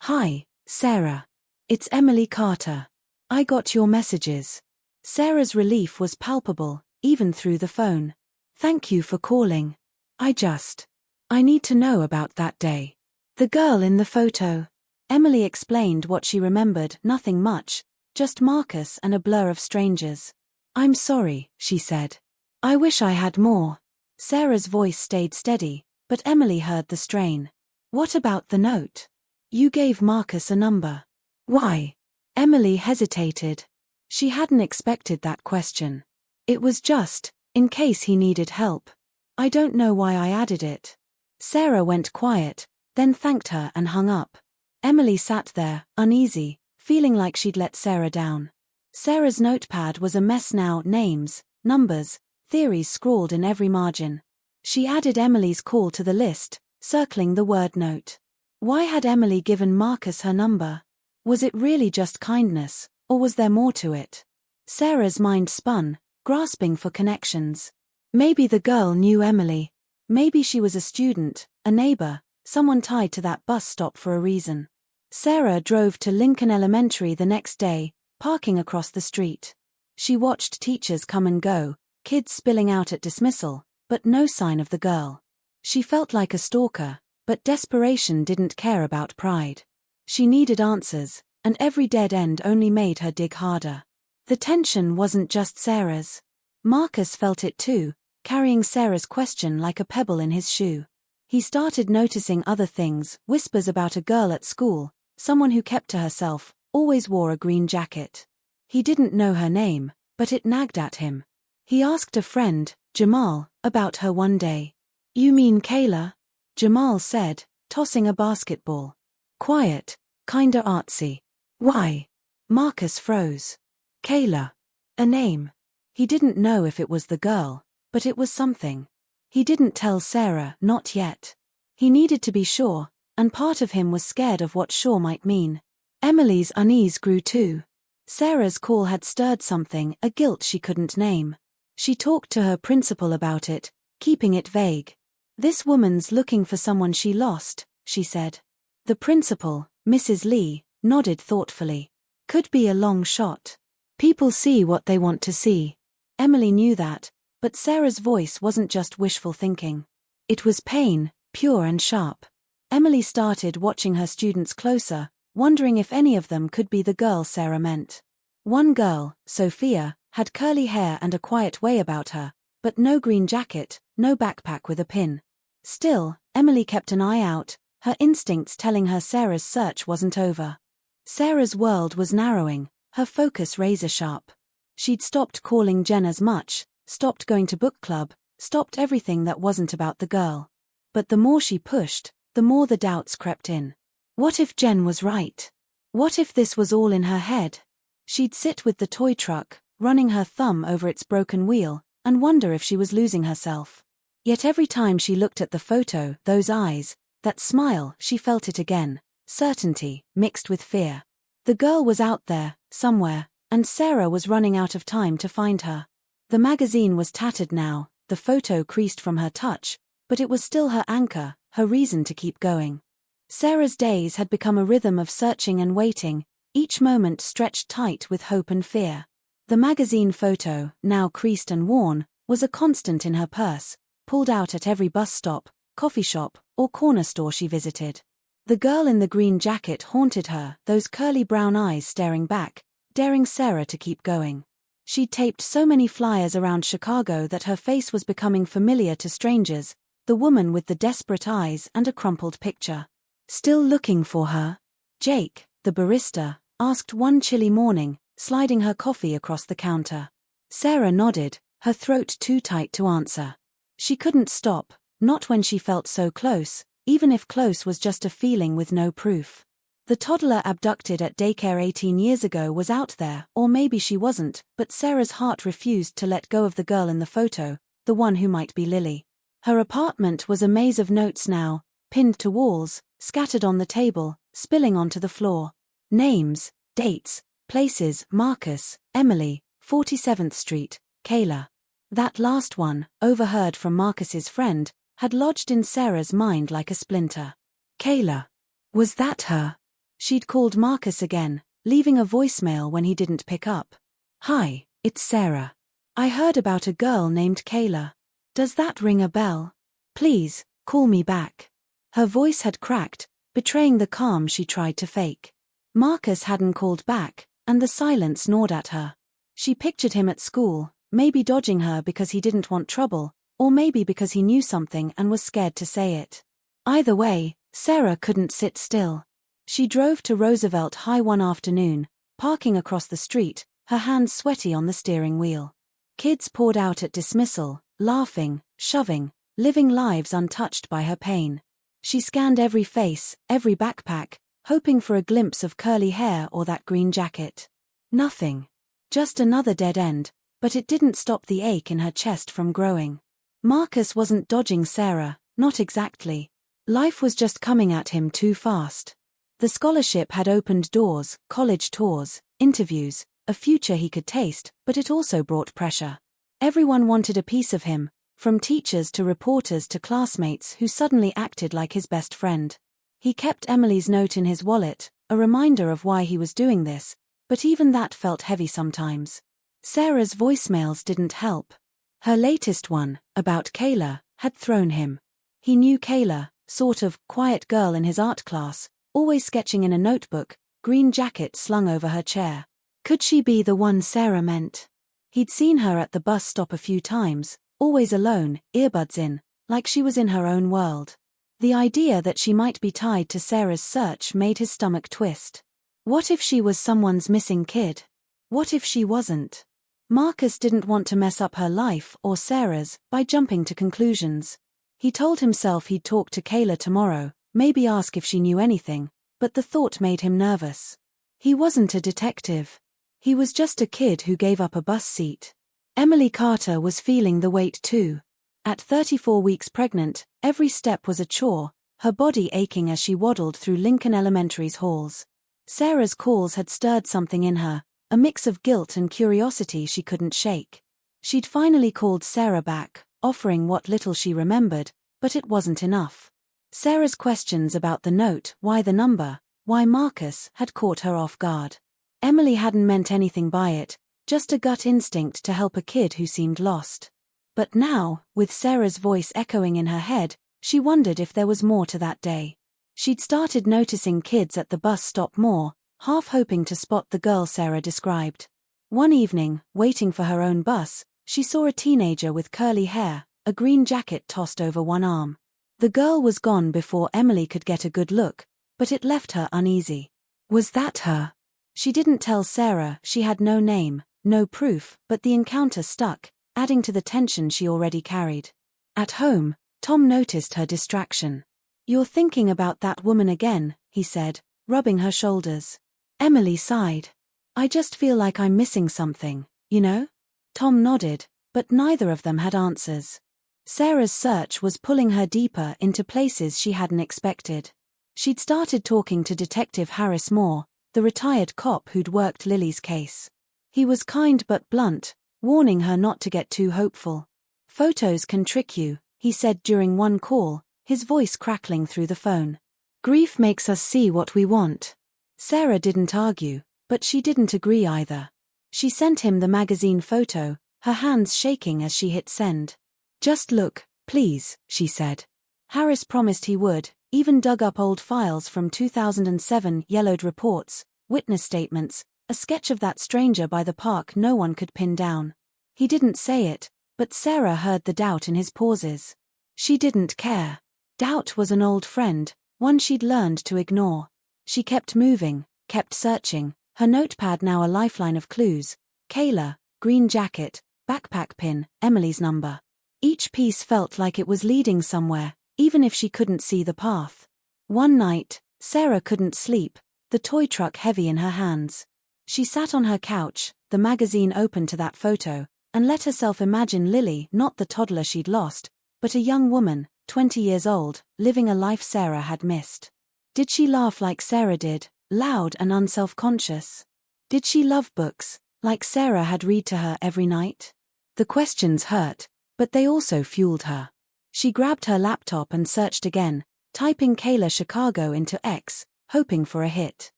"Hi, Sarah. It's Emily Carter. I got your messages." Sarah's relief was palpable, even through the phone. "Thank you for calling. I need to know about that day. The girl in the photo." Emily explained what she remembered, nothing much, just Marcus and a blur of strangers. "I'm sorry," she said. "I wish I had more." Sarah's voice stayed steady, but Emily heard the strain. "What about the note? You gave Marcus a number. Why?" Emily hesitated. She hadn't expected that question. "It was just, in case he needed help. I don't know why I added it." Sarah went quiet, then thanked her and hung up. Emily sat there, uneasy, feeling like she'd let Sarah down. Sarah's notepad was a mess now, names, numbers, theories scrawled in every margin. She added Emily's call to the list, circling the word note. Why had Emily given Marcus her number? Was it really just kindness, or was there more to it? Sarah's mind spun, grasping for connections. Maybe the girl knew Emily. Maybe she was a student, a neighbor, someone tied to that bus stop for a reason. Sarah drove to Lincoln Elementary the next day, parking across the street. She watched teachers come and go, kids spilling out at dismissal, but no sign of the girl. She felt like a stalker, but desperation didn't care about pride. She needed answers, and every dead end only made her dig harder. The tension wasn't just Sarah's. Marcus felt it too, carrying Sarah's question like a pebble in his shoe. He started noticing other things, whispers about a girl at school, someone who kept to herself, always wore a green jacket. He didn't know her name, but it nagged at him. He asked a friend, Jamal, about her one day. "You mean Kayla?" Jamal said, tossing a basketball. "Quiet, kinda artsy." "Why?" Marcus froze. Kayla. A name. He didn't know if it was the girl, but it was something. He didn't tell Sarah, not yet. He needed to be sure, and part of him was scared of what sure might mean. Emily's unease grew too. Sarah's call had stirred something, a guilt she couldn't name. She talked to her principal about it, keeping it vague. "This woman's looking for someone she lost," she said. The principal, Mrs. Lee nodded thoughtfully. Could be a long shot. People see what they want to see. Emily knew that, but Sarah's voice wasn't just wishful thinking. It was pain, pure and sharp. Emily started watching her students closer, wondering if any of them could be the girl Sarah meant. One girl, Sophia, had curly hair and a quiet way about her, but no green jacket, no backpack with a pin. Still, Emily kept an eye out, her instincts telling her Sarah's search wasn't over. Sarah's world was narrowing, her focus razor-sharp. She'd stopped calling Jen as much, stopped going to book club, stopped everything that wasn't about the girl. But the more she pushed, the more the doubts crept in. What if Jen was right? What if this was all in her head? She'd sit with the toy truck, running her thumb over its broken wheel, and wonder if she was losing herself. Yet every time she looked at the photo, those eyes, that smile, she felt it again, certainty, mixed with fear. The girl was out there, somewhere, and Sarah was running out of time to find her. The magazine was tattered now, the photo creased from her touch, but it was still her anchor, her reason to keep going. Sarah's days had become a rhythm of searching and waiting, each moment stretched tight with hope and fear. The magazine photo, now creased and worn, was a constant in her purse, pulled out at every bus stop, coffee shop, or corner store she visited. The girl in the green jacket haunted her, those curly brown eyes staring back, daring Sarah to keep going. She'd taped so many flyers around Chicago that her face was becoming familiar to strangers, the woman with the desperate eyes and a crumpled picture. Still looking for her? Jake, the barista, asked one chilly morning, sliding her coffee across the counter. Sarah nodded, her throat too tight to answer. She couldn't stop, not when she felt so close, even if close was just a feeling with no proof. The toddler abducted at Daycare 18 years ago was out there, or maybe she wasn't, but Sarah's heart refused to let go of the girl in the photo, the one who might be Lily. Her apartment was a maze of notes now, pinned to walls, scattered on the table, spilling onto the floor. Names, dates, places: Marcus, Emily, 47th Street, Kayla. That last one, overheard from Marcus's friend, had lodged in Sarah's mind like a splinter. Kayla. Was that her? She'd called Marcus again, leaving a voicemail when he didn't pick up. "Hi, it's Sarah. I heard about a girl named Kayla. Does that ring a bell? Please, call me back." Her voice had cracked, betraying the calm she tried to fake. Marcus hadn't called back, and the silence gnawed at her. She pictured him at school, maybe dodging her because he didn't want trouble, or maybe because he knew something and was scared to say it. Either way, Sarah couldn't sit still. She drove to Roosevelt High one afternoon, parking across the street, her hands sweaty on the steering wheel. Kids poured out at dismissal, laughing, shoving, living lives untouched by her pain. She scanned every face, every backpack, hoping for a glimpse of curly hair or that green jacket. Nothing. Just another dead end, but it didn't stop the ache in her chest from growing. Marcus wasn't dodging Sarah, not exactly. Life was just coming at him too fast. The scholarship had opened doors, college tours, interviews, a future he could taste, but it also brought pressure. Everyone wanted a piece of him, from teachers to reporters to classmates who suddenly acted like his best friend. He kept Emily's note in his wallet, a reminder of why he was doing this, but even that felt heavy sometimes. Sarah's voicemails didn't help. Her latest one, about Kayla, had thrown him. He knew Kayla, sort of quiet girl in his art class, always sketching in a notebook, green jacket slung over her chair. Could she be the one Sarah meant? He'd seen her at the bus stop a few times, always alone, earbuds in, like she was in her own world. The idea that she might be tied to Sarah's search made his stomach twist. What if she was someone's missing kid? What if she wasn't? Marcus didn't want to mess up her life or Sarah's by jumping to conclusions. He told himself he'd talk to Kayla tomorrow, maybe ask if she knew anything, but the thought made him nervous. He wasn't a detective. He was just a kid who gave up a bus seat. Emily Carter was feeling the weight too. At 34 weeks pregnant, every step was a chore, her body aching as she waddled through Lincoln Elementary's halls. Sarah's calls had stirred something in her, a mix of guilt and curiosity she couldn't shake. She'd finally called Sarah back, offering what little she remembered, but it wasn't enough. Sarah's questions about the note, why the number, Why Marcus had caught her off guard. Emily hadn't meant anything by it, just a gut instinct to help a kid who seemed lost. But now, with Sarah's voice echoing in her head, she wondered if there was more to that day. She'd started noticing kids at the bus stop more, half hoping to spot the girl Sarah described. One evening, waiting for her own bus, she saw a teenager with curly hair, a green jacket tossed over one arm. The girl was gone before Emily could get a good look, but it left her uneasy. Was that her? She didn't tell Sarah, she had no name, no proof, but the encounter stuck, adding to the tension she already carried. At home, Tom noticed her distraction. "You're thinking about that woman again," he said, rubbing her shoulders. Emily sighed. "I just feel like I'm missing something, you know?" Tom nodded, but neither of them had answers. Sarah's search was pulling her deeper into places she hadn't expected. She'd started talking to Detective Harris Moore, the retired cop who'd worked Lily's case. He was kind but blunt, warning her not to get too hopeful. "Photos can trick you," he said during one call, his voice crackling through the phone. "Grief makes us see what we want." Sarah didn't argue, but she didn't agree either. She sent him the magazine photo, her hands shaking as she hit send. "Just look, please," she said. Harris promised he would, even dug up old files from 2007, yellowed reports, witness statements, a sketch of that stranger by the park no one could pin down. He didn't say it, but Sarah heard the doubt in his pauses. She didn't care. Doubt was an old friend, one she'd learned to ignore. She kept moving, kept searching, her notepad now a lifeline of clues. Kayla, green jacket, backpack pin, Emily's number. Each piece felt like it was leading somewhere, even if she couldn't see the path. One night, Sarah couldn't sleep, the toy truck heavy in her hands. She sat on her couch, the magazine open to that photo, and let herself imagine Lily, not the toddler she'd lost, but a young woman, 20 years old, living a life Sarah had missed. Did she laugh like Sarah did, loud and unself-conscious? Did she love books, like Sarah had read to her every night? The questions hurt, but they also fueled her. She grabbed her laptop and searched again, typing Kayla Chicago into X, hoping for a hit.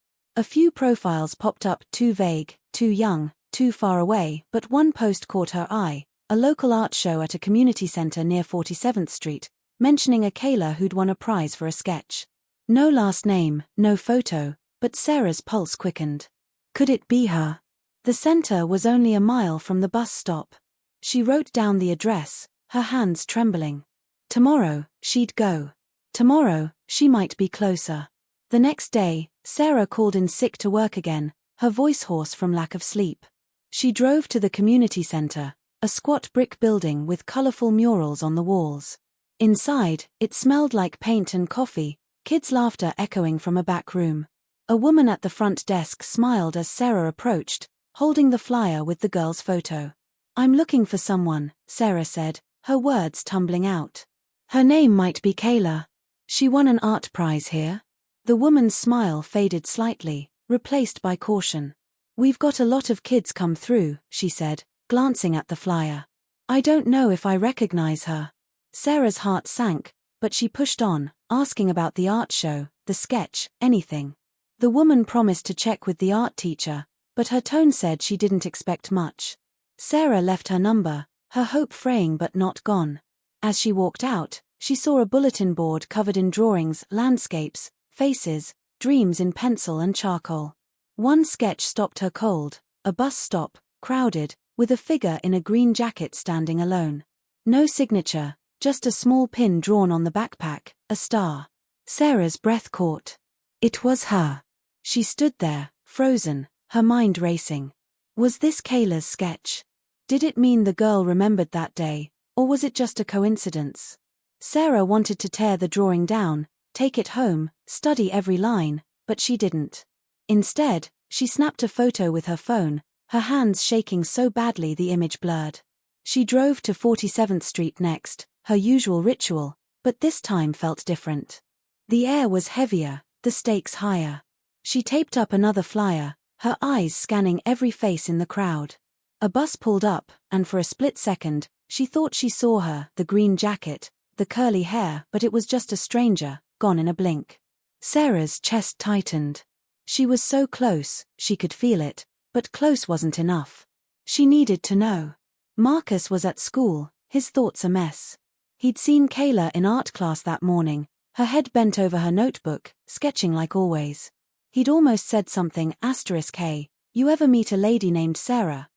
A few profiles popped up, too vague, too young, too far away, but one post caught her eye, a local art show at a community center near 47th Street, mentioning a Kayla who'd won a prize for a sketch. No last name, no photo, but Sarah's pulse quickened. Could it be her? The center was only a mile from the bus stop. She wrote down the address, her hands trembling. Tomorrow, she'd go. Tomorrow, she might be closer. The next day, Sarah called in sick to work again, her voice hoarse from lack of sleep. She drove to the community center, a squat brick building with colorful murals on the walls. Inside, it smelled like paint and coffee, kids' laughter echoing from a back room. A woman at the front desk smiled as Sarah approached, holding the flyer with the girl's photo. "I'm looking for someone," Sarah said, her words tumbling out. "Her name might be Kayla. She won an art prize here." The woman's smile faded slightly, replaced by caution. "We've got a lot of kids come through," she said, glancing at the flyer. "I don't know if I recognize her." Sarah's heart sank, but she pushed on, asking about the art show, the sketch, anything. The woman promised to check with the art teacher, but her tone said she didn't expect much. Sarah left her number, her hope fraying but not gone. As she walked out, she saw a bulletin board covered in drawings, landscapes, faces, dreams in pencil and charcoal. One sketch stopped her cold, a bus stop, crowded, with a figure in a green jacket standing alone. No signature, just a small pin drawn on the backpack, a star. Sarah's breath caught. It was her. She stood there, frozen, her mind racing. Was this Kayla's sketch? Did it mean the girl remembered that day, or was it just a coincidence? Sarah wanted to tear the drawing down, take it home, study every line, but she didn't. Instead, she snapped a photo with her phone, her hands shaking so badly the image blurred. She drove to 47th Street next, her usual ritual, but this time felt different. The air was heavier, the stakes higher. She taped up another flyer, her eyes scanning every face in the crowd. A bus pulled up, and for a split second, she thought she saw her, the green jacket, the curly hair, but it was just a stranger, gone in a blink. Sarah's chest tightened. She was so close, she could feel it, but close wasn't enough. She needed to know. Marcus was at school, his thoughts a mess. He'd seen Kayla in art class that morning, her head bent over her notebook, sketching like always. He'd almost said something *Hey, you ever meet a lady named Sarah?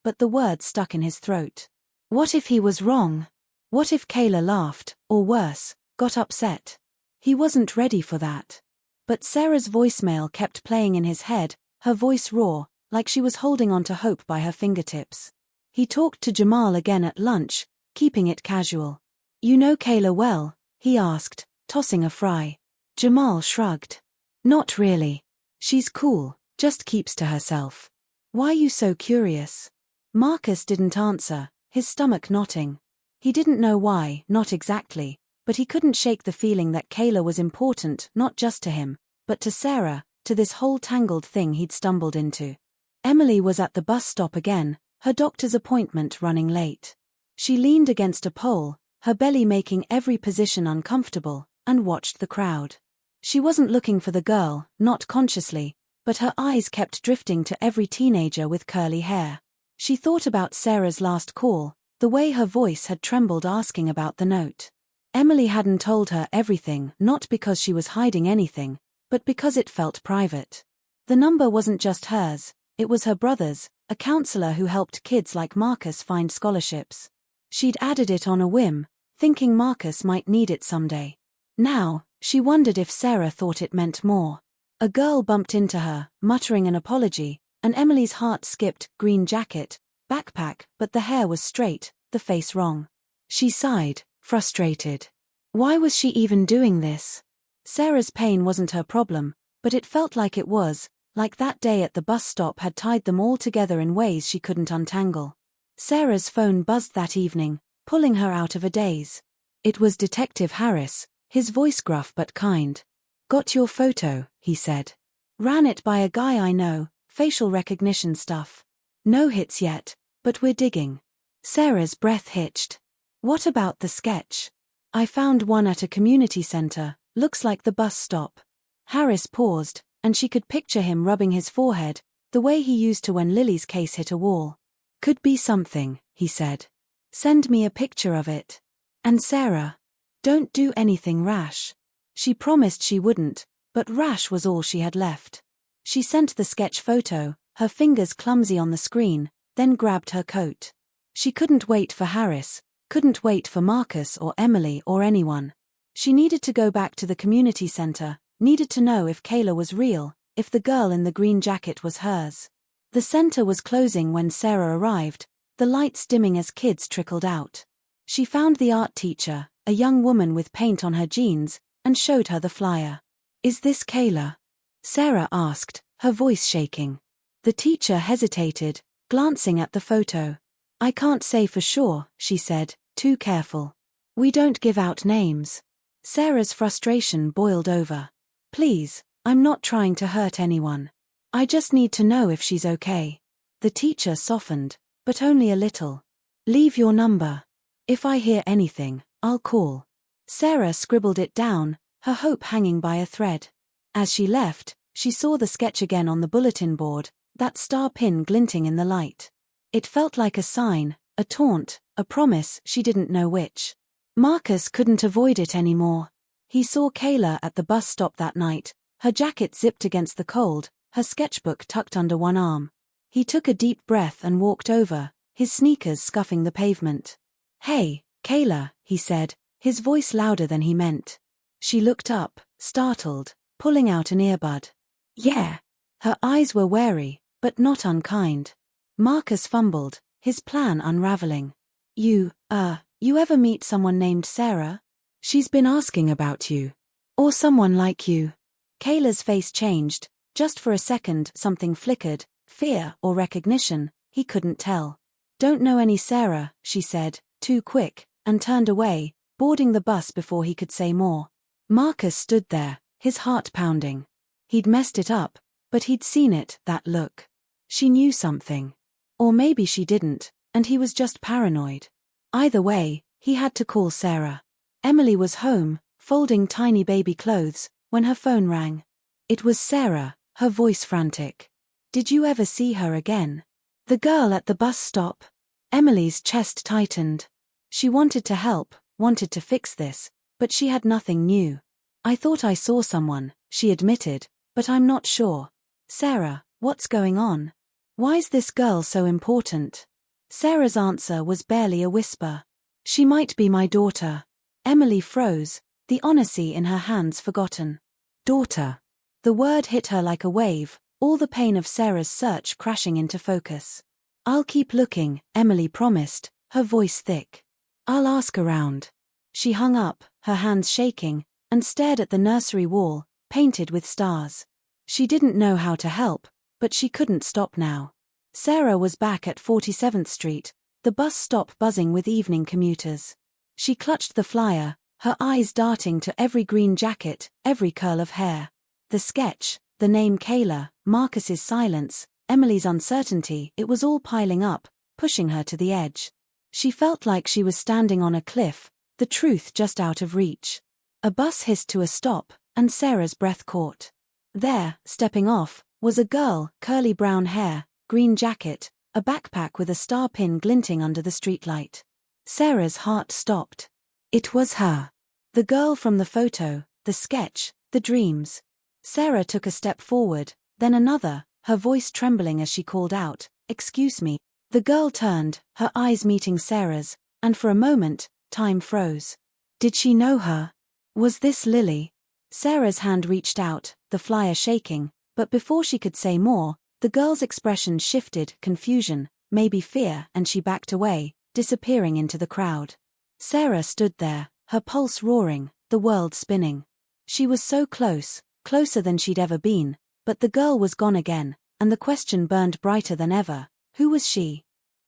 But the word stuck in his throat. What if he was wrong? What if Kayla laughed, or worse, got upset? He wasn't ready for that. But Sarah's voicemail kept playing in his head, her voice raw, like she was holding on to hope by her fingertips. He talked to Jamal again at lunch, keeping it casual. You know Kayla well? He asked, tossing a fry. Jamal shrugged. Not really. She's cool, just keeps to herself. Why you so curious? Marcus didn't answer, his stomach knotting. He didn't know why, not exactly, but he couldn't shake the feeling that Kayla was important not just to him, but to Sarah, to this whole tangled thing he'd stumbled into. Emily was at the bus stop again, her doctor's appointment running late. She leaned against a pole, her belly making every position uncomfortable, and watched the crowd. She wasn't looking for the girl, not consciously, but her eyes kept drifting to every teenager with curly hair. She thought about Sarah's last call, the way her voice had trembled asking about the note. Emily hadn't told her everything, not because she was hiding anything, but because it felt private. The number wasn't just hers, it was her brother's, a counselor who helped kids like Marcus find scholarships. She'd added it on a whim, thinking Marcus might need it someday. Now, she wondered if Sarah thought it meant more. A girl bumped into her, muttering an apology, and Emily's heart skipped. Green jacket, backpack, but the hair was straight, the face wrong. She sighed, frustrated. Why was she even doing this? Sarah's pain wasn't her problem, but it felt like it was, like that day at the bus stop had tied them all together in ways she couldn't untangle. Sarah's phone buzzed that evening, pulling her out of a daze. It was Detective Harris, his voice gruff but kind. Got your photo, he said. Ran it by a guy I know, facial recognition stuff. No hits yet, but we're digging. Sarah's breath hitched. What about the sketch? I found one at a community center, looks like the bus stop. Harris paused, and she could picture him rubbing his forehead, the way he used to when Lily's case hit a wall. Could be something, he said. Send me a picture of it. And Sarah? Don't do anything rash. She promised she wouldn't, but rash was all she had left. She sent the sketch photo, her fingers clumsy on the screen, then grabbed her coat. She couldn't wait for Harris, couldn't wait for Marcus or Emily or anyone. She needed to go back to the community center, needed to know if Kayla was real, if the girl in the green jacket was hers. The center was closing when Sarah arrived, the lights dimming as kids trickled out. She found the art teacher, a young woman with paint on her jeans, and showed her the flyer. Is this Kayla? Sarah asked, her voice shaking. The teacher hesitated, glancing at the photo. I can't say for sure, she said, too careful. We don't give out names. Sarah's frustration boiled over. Please, I'm not trying to hurt anyone. I just need to know if she's okay. The teacher softened, but only a little. Leave your number. If I hear anything, I'll call. Sarah scribbled it down, her hope hanging by a thread. As she left, she saw the sketch again on the bulletin board, that star pin glinting in the light. It felt like a sign, a taunt, a promise, she didn't know which. Marcus couldn't avoid it anymore. He saw Kayla at the bus stop that night, her jacket zipped against the cold, her sketchbook tucked under one arm. He took a deep breath and walked over, his sneakers scuffing the pavement. Hey, Kayla, he said, his voice louder than he meant. She looked up, startled, pulling out an earbud. Yeah. Her eyes were wary, but not unkind. Marcus fumbled, his plan unraveling. You ever meet someone named Sarah? She's been asking about you. Or someone like you. Kayla's face changed, just for a second something flickered, fear or recognition, he couldn't tell. Don't know any Sarah, she said, too quick, and turned away, boarding the bus before he could say more. Marcus stood there, his heart pounding. He'd messed it up, but he'd seen it, that look. She knew something. Or maybe she didn't, and he was just paranoid. Either way, he had to call Sarah. Emily was home, folding tiny baby clothes, when her phone rang. It was Sarah, her voice frantic. "Did you ever see her again?" "The girl at the bus stop." Emily's chest tightened. She wanted to help, wanted to fix this, but she had nothing new. "I thought I saw someone," she admitted, "but I'm not sure." "Sarah, what's going on? Why's this girl so important?" Sarah's answer was barely a whisper. "She might be my daughter." Emily froze, the honesty in her hands forgotten. Daughter. The word hit her like a wave, all the pain of Sarah's search crashing into focus. "I'll keep looking," Emily promised, her voice thick. "I'll ask around." She hung up, her hands shaking, and stared at the nursery wall, painted with stars. She didn't know how to help, but she couldn't stop now. Sarah was back at 47th Street, the bus stop buzzing with evening commuters. She clutched the flyer, her eyes darting to every green jacket, every curl of hair. The sketch, the name Kayla, Marcus's silence, Emily's uncertainty, it was all piling up, pushing her to the edge. She felt like she was standing on a cliff, the truth just out of reach. A bus hissed to a stop, and Sarah's breath caught. There, stepping off, was a girl, curly brown hair, green jacket, a backpack with a star pin glinting under the streetlight. Sarah's heart stopped. It was her. The girl from the photo, the sketch, the dreams. Sarah took a step forward, then another, her voice trembling as she called out, "Excuse me." The girl turned, her eyes meeting Sarah's, and for a moment, time froze. Did she know her? Was this Lily? Sarah's hand reached out, the flyer shaking, but before she could say more, the girl's expression shifted, confusion, maybe fear, and she backed away, disappearing into the crowd. Sarah stood there, her pulse roaring, the world spinning. She was so close, closer than she'd ever been, but the girl was gone again, and the question burned brighter than ever. Who was she?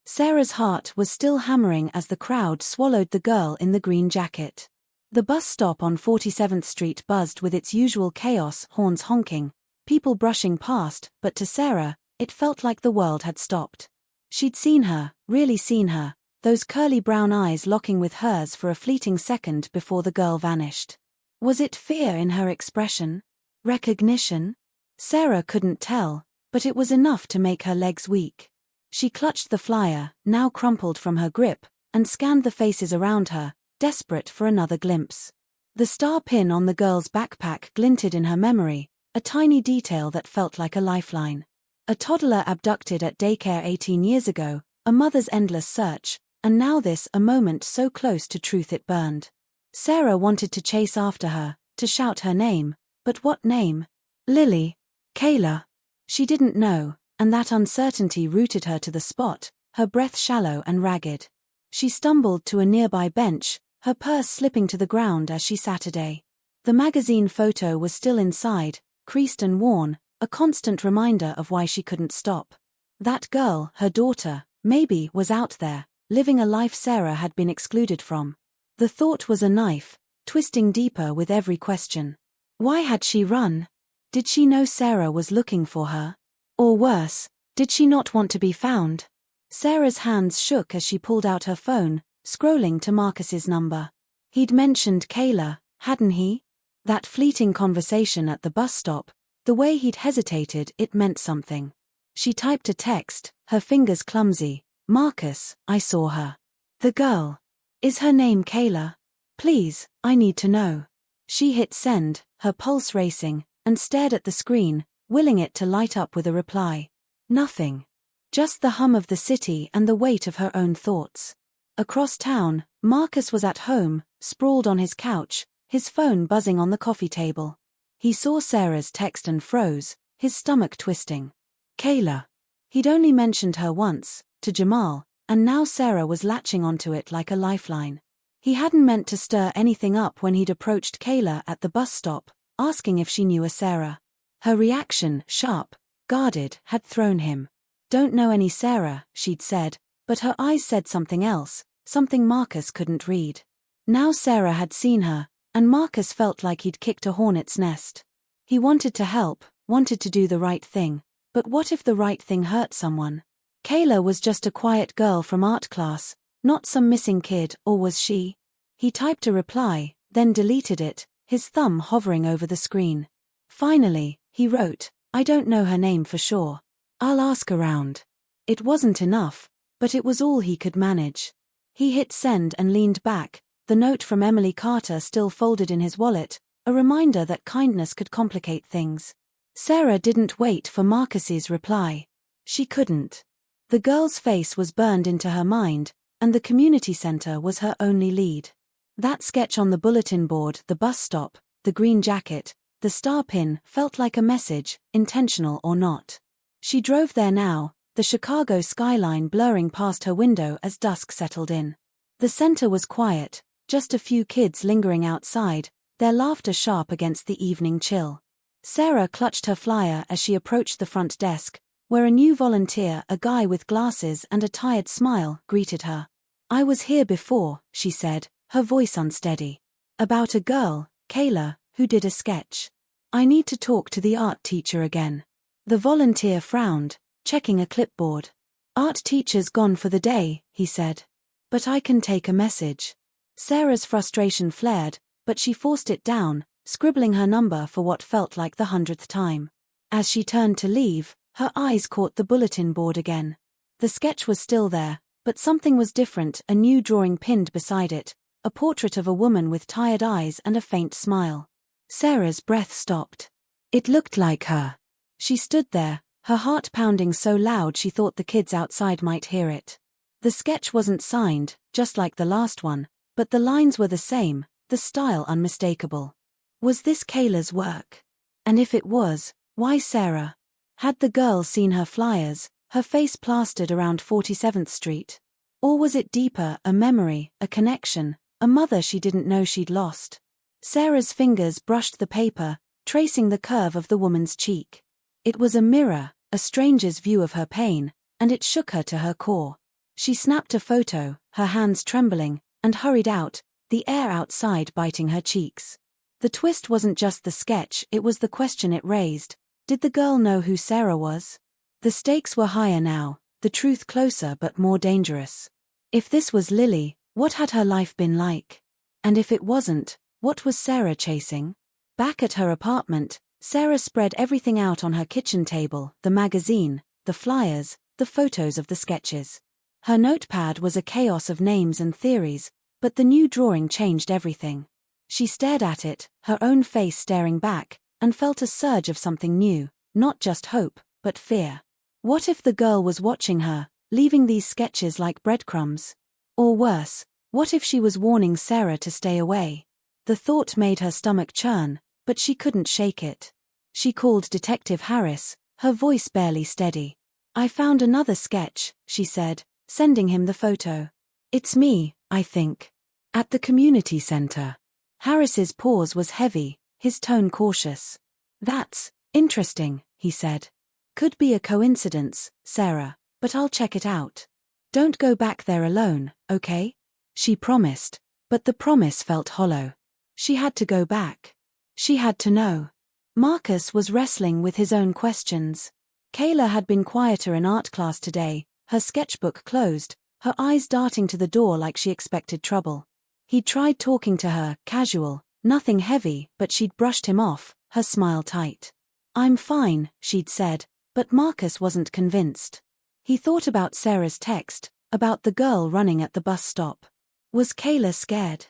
Sarah's heart was still hammering as the crowd swallowed the girl in the green jacket. The bus stop on 47th Street buzzed with its usual chaos, horns honking, people brushing past, but to Sarah, it felt like the world had stopped. She'd seen her, really seen her, those curly brown eyes locking with hers for a fleeting second before the girl vanished. Was it fear in her expression? Recognition? Sarah couldn't tell, but it was enough to make her legs weak. She clutched the flyer, now crumpled from her grip, and scanned the faces around her, desperate for another glimpse. The star pin on the girl's backpack glinted in her memory, a tiny detail that felt like a lifeline. A toddler abducted at daycare 18 years ago, a mother's endless search, and now this, a moment so close to truth it burned. Sarah wanted to chase after her, to shout her name, but what name? Lily? Kayla? She didn't know, and that uncertainty rooted her to the spot, her breath shallow and ragged. She stumbled to a nearby bench, her purse slipping to the ground as she sat. The magazine photo was still inside, creased and worn, a constant reminder of why she couldn't stop. That girl, her daughter, maybe, was out there, living a life Sarah had been excluded from. The thought was a knife, twisting deeper with every question. Why had she run? Did she know Sarah was looking for her? Or worse, did she not want to be found? Sarah's hands shook as she pulled out her phone, scrolling to Marcus's number. He'd mentioned Kayla, hadn't he? That fleeting conversation at the bus stop, the way he'd hesitated, it meant something. She typed a text, her fingers clumsy. "Marcus, I saw her." "The girl. Is her name Kayla? Please, I need to know." She hit send, her pulse racing, and stared at the screen, willing it to light up with a reply. Nothing. Just the hum of the city and the weight of her own thoughts. Across town, Marcus was at home, sprawled on his couch, his phone buzzing on the coffee table. He saw Sarah's text and froze, his stomach twisting. Kayla. He'd only mentioned her once, to Jamal, and now Sarah was latching onto it like a lifeline. He hadn't meant to stir anything up when he'd approached Kayla at the bus stop, asking if she knew a Sarah. Her reaction, sharp, guarded, had thrown him. "Don't know any Sarah," she'd said, but her eyes said something else, something Marcus couldn't read. Now Sarah had seen her, and Marcus felt like he'd kicked a hornet's nest. He wanted to help, wanted to do the right thing, but what if the right thing hurt someone? Kayla was just a quiet girl from art class, not some missing kid, or was she? He typed a reply, then deleted it, his thumb hovering over the screen. Finally, he wrote, "I don't know her name for sure. I'll ask around." It wasn't enough, but it was all he could manage. He hit send and leaned back, the note from Emily Carter still folded in his wallet, a reminder that kindness could complicate things. Sarah didn't wait for Marcus's reply. She couldn't. The girl's face was burned into her mind, and the community center was her only lead. That sketch on the bulletin board, the bus stop, the green jacket, the star pin felt like a message, intentional or not. She drove there now, the Chicago skyline blurring past her window as dusk settled in. The center was quiet, just a few kids lingering outside, their laughter sharp against the evening chill. Sarah clutched her flyer as she approached the front desk, where a new volunteer, a guy with glasses and a tired smile, greeted her. "I was here before," she said, her voice unsteady. "About a girl, Kayla, who did a sketch. I need to talk to the art teacher again." The volunteer frowned, checking a clipboard. "Art teacher's gone for the day," he said. "But I can take a message." Sarah's frustration flared, but she forced it down, scribbling her number for what felt like the 100th time. As she turned to leave, her eyes caught the bulletin board again. The sketch was still there, but something was different, a new drawing pinned beside it, a portrait of a woman with tired eyes and a faint smile. Sarah's breath stopped. It looked like her. She stood there, her heart pounding so loud she thought the kids outside might hear it. The sketch wasn't signed, just like the last one, but the lines were the same, the style unmistakable. Was this Kayla's work? And if it was, why Sarah? Had the girl seen her flyers, her face plastered around 47th Street? Or was it deeper, a memory, a connection, a mother she didn't know she'd lost? Sarah's fingers brushed the paper, tracing the curve of the woman's cheek. It was a mirror, a stranger's view of her pain, and it shook her to her core. She snapped a photo, her hands trembling, and hurried out, the air outside biting her cheeks. The twist wasn't just the sketch, it was the question it raised. Did the girl know who Sarah was? The stakes were higher now, the truth closer but more dangerous. If this was Lily, what had her life been like? And if it wasn't, what was Sarah chasing? Back at her apartment, Sarah spread everything out on her kitchen table, the magazine, the flyers, the photos of the sketches. Her notepad was a chaos of names and theories, but the new drawing changed everything. She stared at it, her own face staring back, and felt a surge of something new, not just hope, but fear. What if the girl was watching her, leaving these sketches like breadcrumbs? Or worse, what if she was warning Sarah to stay away? The thought made her stomach churn, but she couldn't shake it. She called Detective Harris, her voice barely steady. "I found another sketch," she said, sending him the photo. "It's me, I think. At the community center." Harris's pause was heavy, his tone cautious. "That's interesting," he said. "Could be a coincidence, Sarah, but I'll check it out. Don't go back there alone, okay?" She promised, but the promise felt hollow. She had to go back. She had to know. Marcus was wrestling with his own questions. Kayla had been quieter in art class today, her sketchbook closed, her eyes darting to the door like she expected trouble. He'd tried talking to her, casual, nothing heavy, but she'd brushed him off, her smile tight. "I'm fine," she'd said, but Marcus wasn't convinced. He thought about Sarah's text, about the girl running at the bus stop. Was Kayla scared?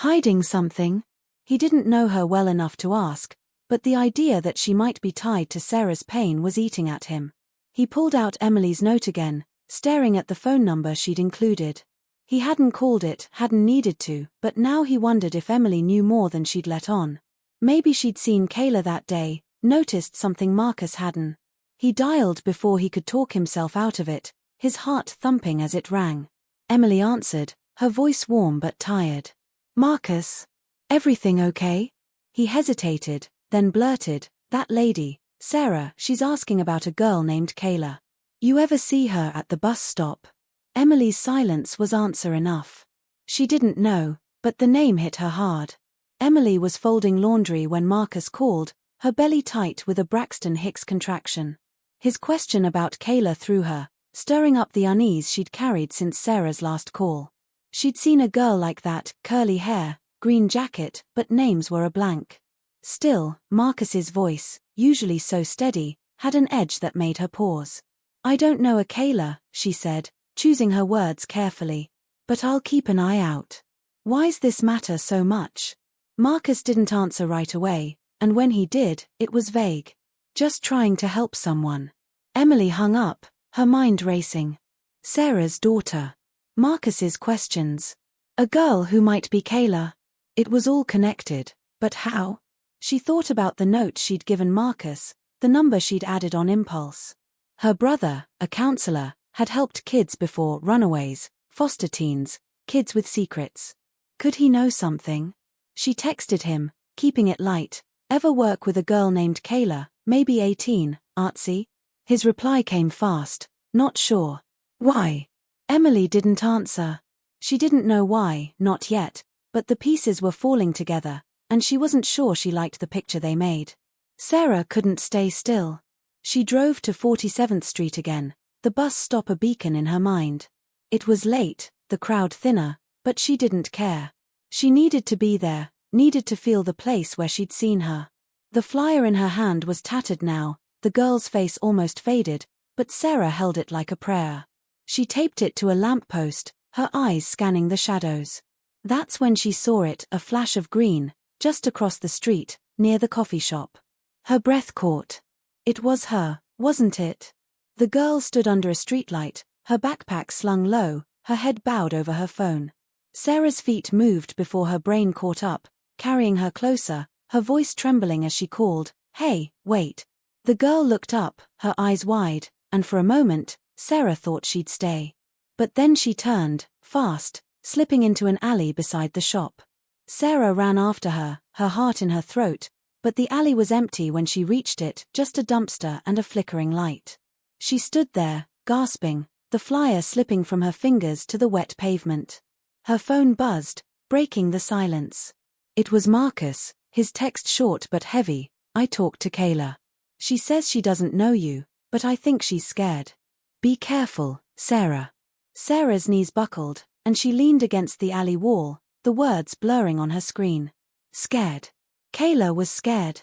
Hiding something? He didn't know her well enough to ask, but the idea that she might be tied to Sarah's pain was eating at him. He pulled out Emily's note again, staring at the phone number she'd included. He hadn't called it, hadn't needed to, but now he wondered if Emily knew more than she'd let on. Maybe she'd seen Kayla that day, noticed something Marcus hadn't. He dialed before he could talk himself out of it, his heart thumping as it rang. Emily answered, her voice warm but tired. "Marcus? Everything okay?" He hesitated, then blurted, "That lady, Sarah, she's asking about a girl named Kayla. You ever see her at the bus stop?" Emily's silence was answer enough. She didn't know, but the name hit her hard. Emily was folding laundry when Marcus called, her belly tight with a Braxton Hicks contraction. His question about Kayla threw her, stirring up the unease she'd carried since Sarah's last call. She'd seen a girl like that, curly hair, green jacket, but names were a blank. Still, Marcus's voice, usually so steady, had an edge that made her pause. "I don't know a Kayla," she said, choosing her words carefully. "But I'll keep an eye out. Why's this matter so much?" Marcus didn't answer right away, and when he did, it was vague. "Just trying to help someone." Emily hung up, her mind racing. Sarah's daughter. Marcus's questions. A girl who might be Kayla. It was all connected, but how? She thought about the note she'd given Marcus, the number she'd added on impulse. Her brother, a counselor, had helped kids before: runaways, foster teens, kids with secrets. Could he know something? She texted him, keeping it light. "Ever work with a girl named Kayla, maybe 18, artsy?" His reply came fast. "Not sure." "Why?" Emily didn't answer. She didn't know why, not yet, but the pieces were falling together, and she wasn't sure she liked the picture they made. Sarah couldn't stay still. She drove to 47th Street again, the bus stop a beacon in her mind. It was late, the crowd thinner, but she didn't care. She needed to be there, needed to feel the place where she'd seen her. The flyer in her hand was tattered now, the girl's face almost faded, but Sarah held it like a prayer. She taped it to a lamppost, her eyes scanning the shadows. That's when she saw it, a flash of green, just across the street, near the coffee shop. Her breath caught. It was her, wasn't it? The girl stood under a streetlight, her backpack slung low, her head bowed over her phone. Sarah's feet moved before her brain caught up, carrying her closer, her voice trembling as she called, "Hey, wait." The girl looked up, her eyes wide, and for a moment, Sarah thought she'd stay. But then she turned, fast, slipping into an alley beside the shop. Sarah ran after her, her heart in her throat, but the alley was empty when she reached it, just a dumpster and a flickering light. She stood there, gasping, the flyer slipping from her fingers to the wet pavement. Her phone buzzed, breaking the silence. It was Marcus, his text short but heavy. "I talked to Kayla. She says she doesn't know you, but I think she's scared. Be careful, Sarah." Sarah's knees buckled, and she leaned against the alley wall, the words blurring on her screen. Scared. Kayla was scared.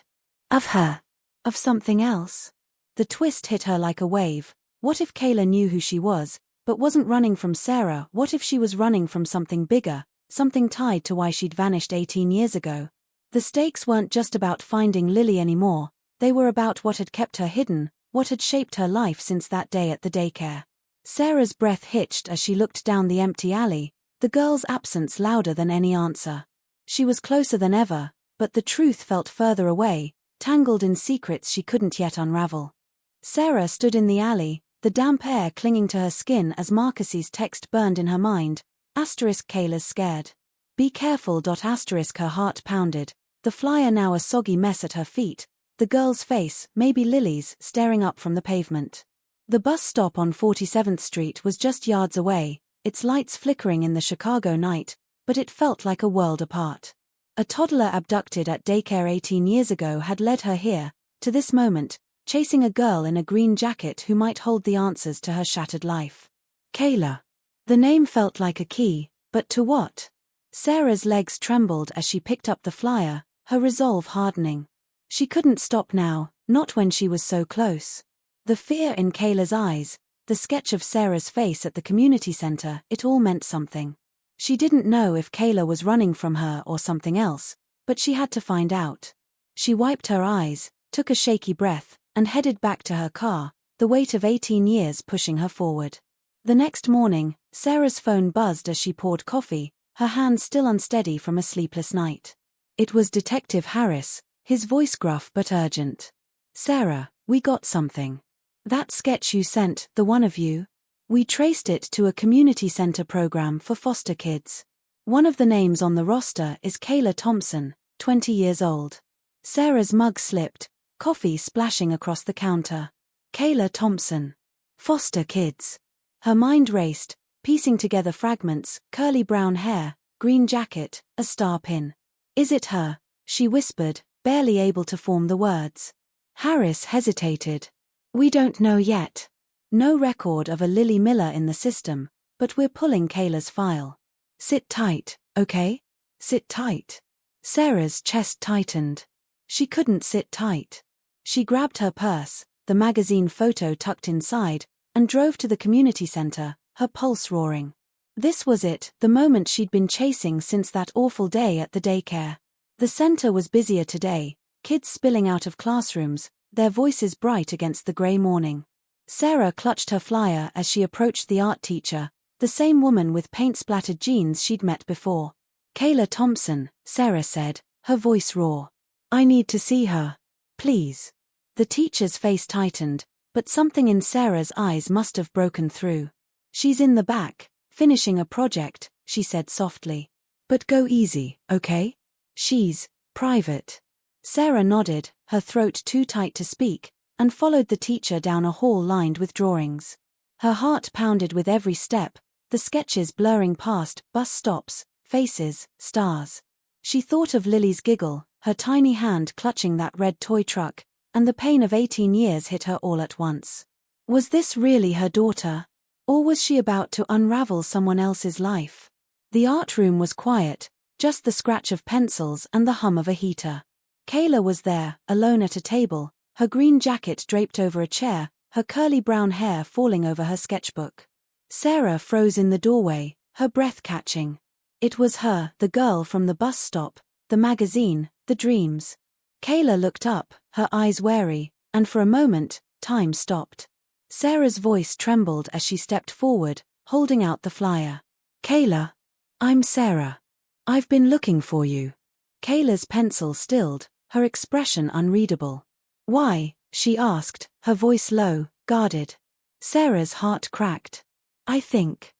Of her. Of something else. The twist hit her like a wave. What if Kayla knew who she was, but wasn't running from Sarah? What if she was running from something bigger, something tied to why she'd vanished 18 years ago? The stakes weren't just about finding Lily anymore, they were about what had kept her hidden, what had shaped her life since that day at the daycare. Sarah's breath hitched as she looked down the empty alley, the girl's absence louder than any answer. She was closer than ever, but the truth felt further away, tangled in secrets she couldn't yet unravel. Sarah stood in the alley, the damp air clinging to her skin as Marcus's text burned in her mind. Kayla's scared. Be careful. Her heart pounded, the flyer now a soggy mess at her feet, the girl's face, maybe Lily's, staring up from the pavement. The bus stop on 47th Street was just yards away, its lights flickering in the Chicago night, but it felt like a world apart. A toddler abducted at daycare 18 years ago had led her here, to this moment, chasing a girl in a green jacket who might hold the answers to her shattered life. Kayla. The name felt like a key, but to what? Sarah's legs trembled as she picked up the flyer, her resolve hardening. She couldn't stop now, not when she was so close. The fear in Kayla's eyes, the sketch of Sarah's face at the community center, it all meant something. She didn't know if Kayla was running from her or something else, but she had to find out. She wiped her eyes, took a shaky breath, and headed back to her car, the weight of 18 years pushing her forward. The next morning, Sarah's phone buzzed as she poured coffee, her hand still unsteady from a sleepless night. It was Detective Harris, his voice gruff but urgent. "Sarah, we got something. That sketch you sent, the one of you? We traced it to a community center program for foster kids. One of the names on the roster is Kayla Thompson, 20 years old." Sarah's mug slipped, coffee splashing across the counter. Kayla Thompson. Foster kids. Her mind raced, piecing together fragments: curly brown hair, green jacket, a star pin. "Is it her?" she whispered, barely able to form the words. Harris hesitated. "We don't know yet. No record of a Lily Miller in the system, but we're pulling Kayla's file. Sit tight, okay?" Sit tight. Sarah's chest tightened. She couldn't sit tight. She grabbed her purse, the magazine photo tucked inside, and drove to the community center, her pulse roaring. This was it, the moment she'd been chasing since that awful day at the daycare. The center was busier today, kids spilling out of classrooms, their voices bright against the gray morning. Sarah clutched her flyer as she approached the art teacher, the same woman with paint-splattered jeans she'd met before. "Kayla Thompson," Sarah said, her voice raw. "I need to see her. Please." The teacher's face tightened, but something in Sarah's eyes must have broken through. "She's in the back, finishing a project," she said softly. "But go easy, okay? She's private." Sarah nodded, her throat too tight to speak, and followed the teacher down a hall lined with drawings. Her heart pounded with every step, the sketches blurring past, bus stops, faces, stars. She thought of Lily's giggle, her tiny hand clutching that red toy truck, and the pain of 18 years hit her all at once. Was this really her daughter? Or was she about to unravel someone else's life? The art room was quiet, just the scratch of pencils and the hum of a heater. Kayla was there, alone at a table, her green jacket draped over a chair, her curly brown hair falling over her sketchbook. Sarah froze in the doorway, her breath catching. It was her, the girl from the bus stop, the magazine, the dreams. Kayla looked up, her eyes wary, and for a moment, time stopped. Sarah's voice trembled as she stepped forward, holding out the flyer. "Kayla. I'm Sarah. I've been looking for you." Kayla's pencil stilled, her expression unreadable. "Why?" she asked, her voice low, guarded. Sarah's heart cracked. I think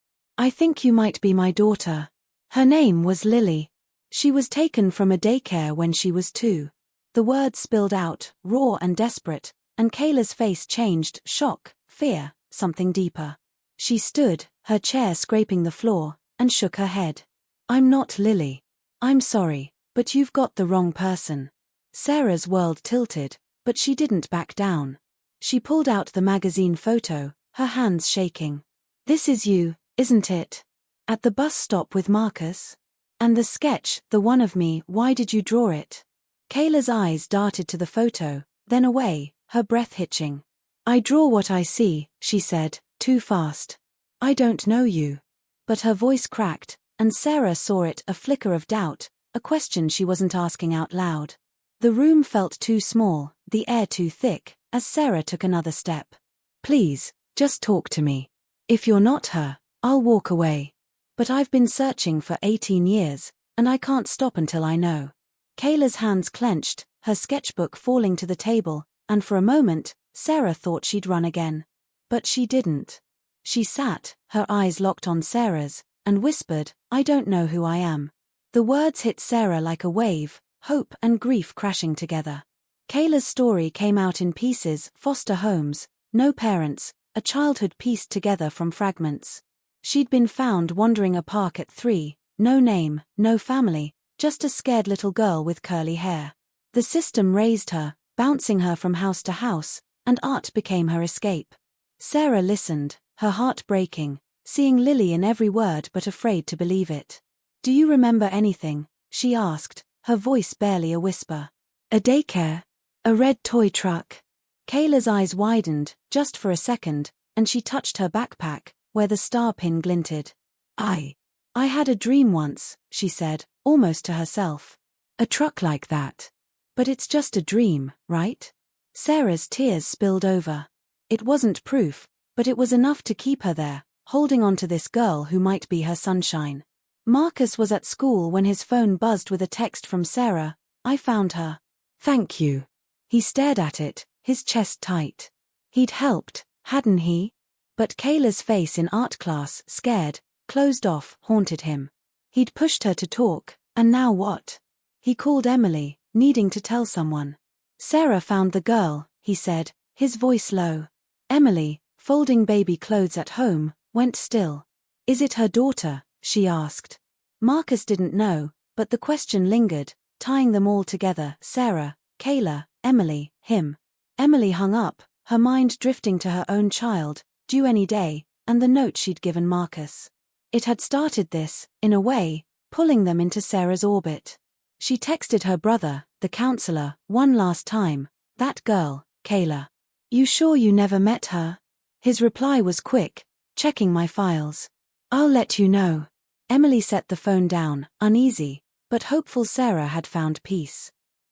you might be my daughter." Her name was Lily. She was taken from a daycare when she was 2. The words spilled out, raw and desperate, and Kayla's face changed, shock, fear, something deeper. She stood, her chair scraping the floor, and shook her head. "I'm not Lily. I'm sorry, but you've got the wrong person." Sarah's world tilted, but she didn't back down. She pulled out the magazine photo, her hands shaking. "This is you, isn't it? At the bus stop with Marcus? And the sketch, the one of me, why did you draw it?" Kayla's eyes darted to the photo, then away, her breath hitching. "I draw what I see," she said, too fast. "I don't know you." But her voice cracked, and Sarah saw it, a flicker of doubt, a question she wasn't asking out loud. The room felt too small, the air too thick, as Sarah took another step. "Please, just talk to me. If you're not her, I'll walk away. But I've been searching for 18 years, and I can't stop until I know." Kayla's hands clenched, her sketchbook falling to the table, and for a moment, Sarah thought she'd run again. But she didn't. She sat, her eyes locked on Sarah's, and whispered, "I don't know who I am." The words hit Sarah like a wave, hope and grief crashing together. Kayla's story came out in pieces, foster homes, no parents, a childhood pieced together from fragments. She'd been found wandering a park at 3, no name, no family, just a scared little girl with curly hair. The system raised her, bouncing her from house to house, and art became her escape. Sarah listened, her heart breaking, seeing Lily in every word but afraid to believe it. "Do you remember anything?" she asked, her voice barely a whisper. "A daycare? A red toy truck?" Kayla's eyes widened, just for a second, and she touched her backpack, where the star pin glinted. I had a dream once," she said, almost to herself. "A truck like that. But it's just a dream, right?" Sarah's tears spilled over. It wasn't proof, but it was enough to keep her there, holding on to this girl who might be her sunshine. Marcus was at school when his phone buzzed with a text from Sarah. "I found her. Thank you." He stared at it, his chest tight. He'd helped, hadn't he? But Kayla's face in art class, scared, closed off, haunted him. He'd pushed her to talk, and now what? He called Emily, needing to tell someone. "Sarah found the girl," he said, his voice low. Emily, folding baby clothes at home, went still. "Is it her daughter?" she asked. Marcus didn't know, but the question lingered, tying them all together, Sarah, Kayla, Emily, him. Emily hung up, her mind drifting to her own child, due any day, and the note she'd given Marcus. It had started this, in a way, pulling them into Sarah's orbit. She texted her brother, the counselor, one last time. That girl, Kayla. You sure you never met her? His reply was quick. Checking my files. I'll let you know. Emily set the phone down, uneasy, but hopeful Sarah had found peace.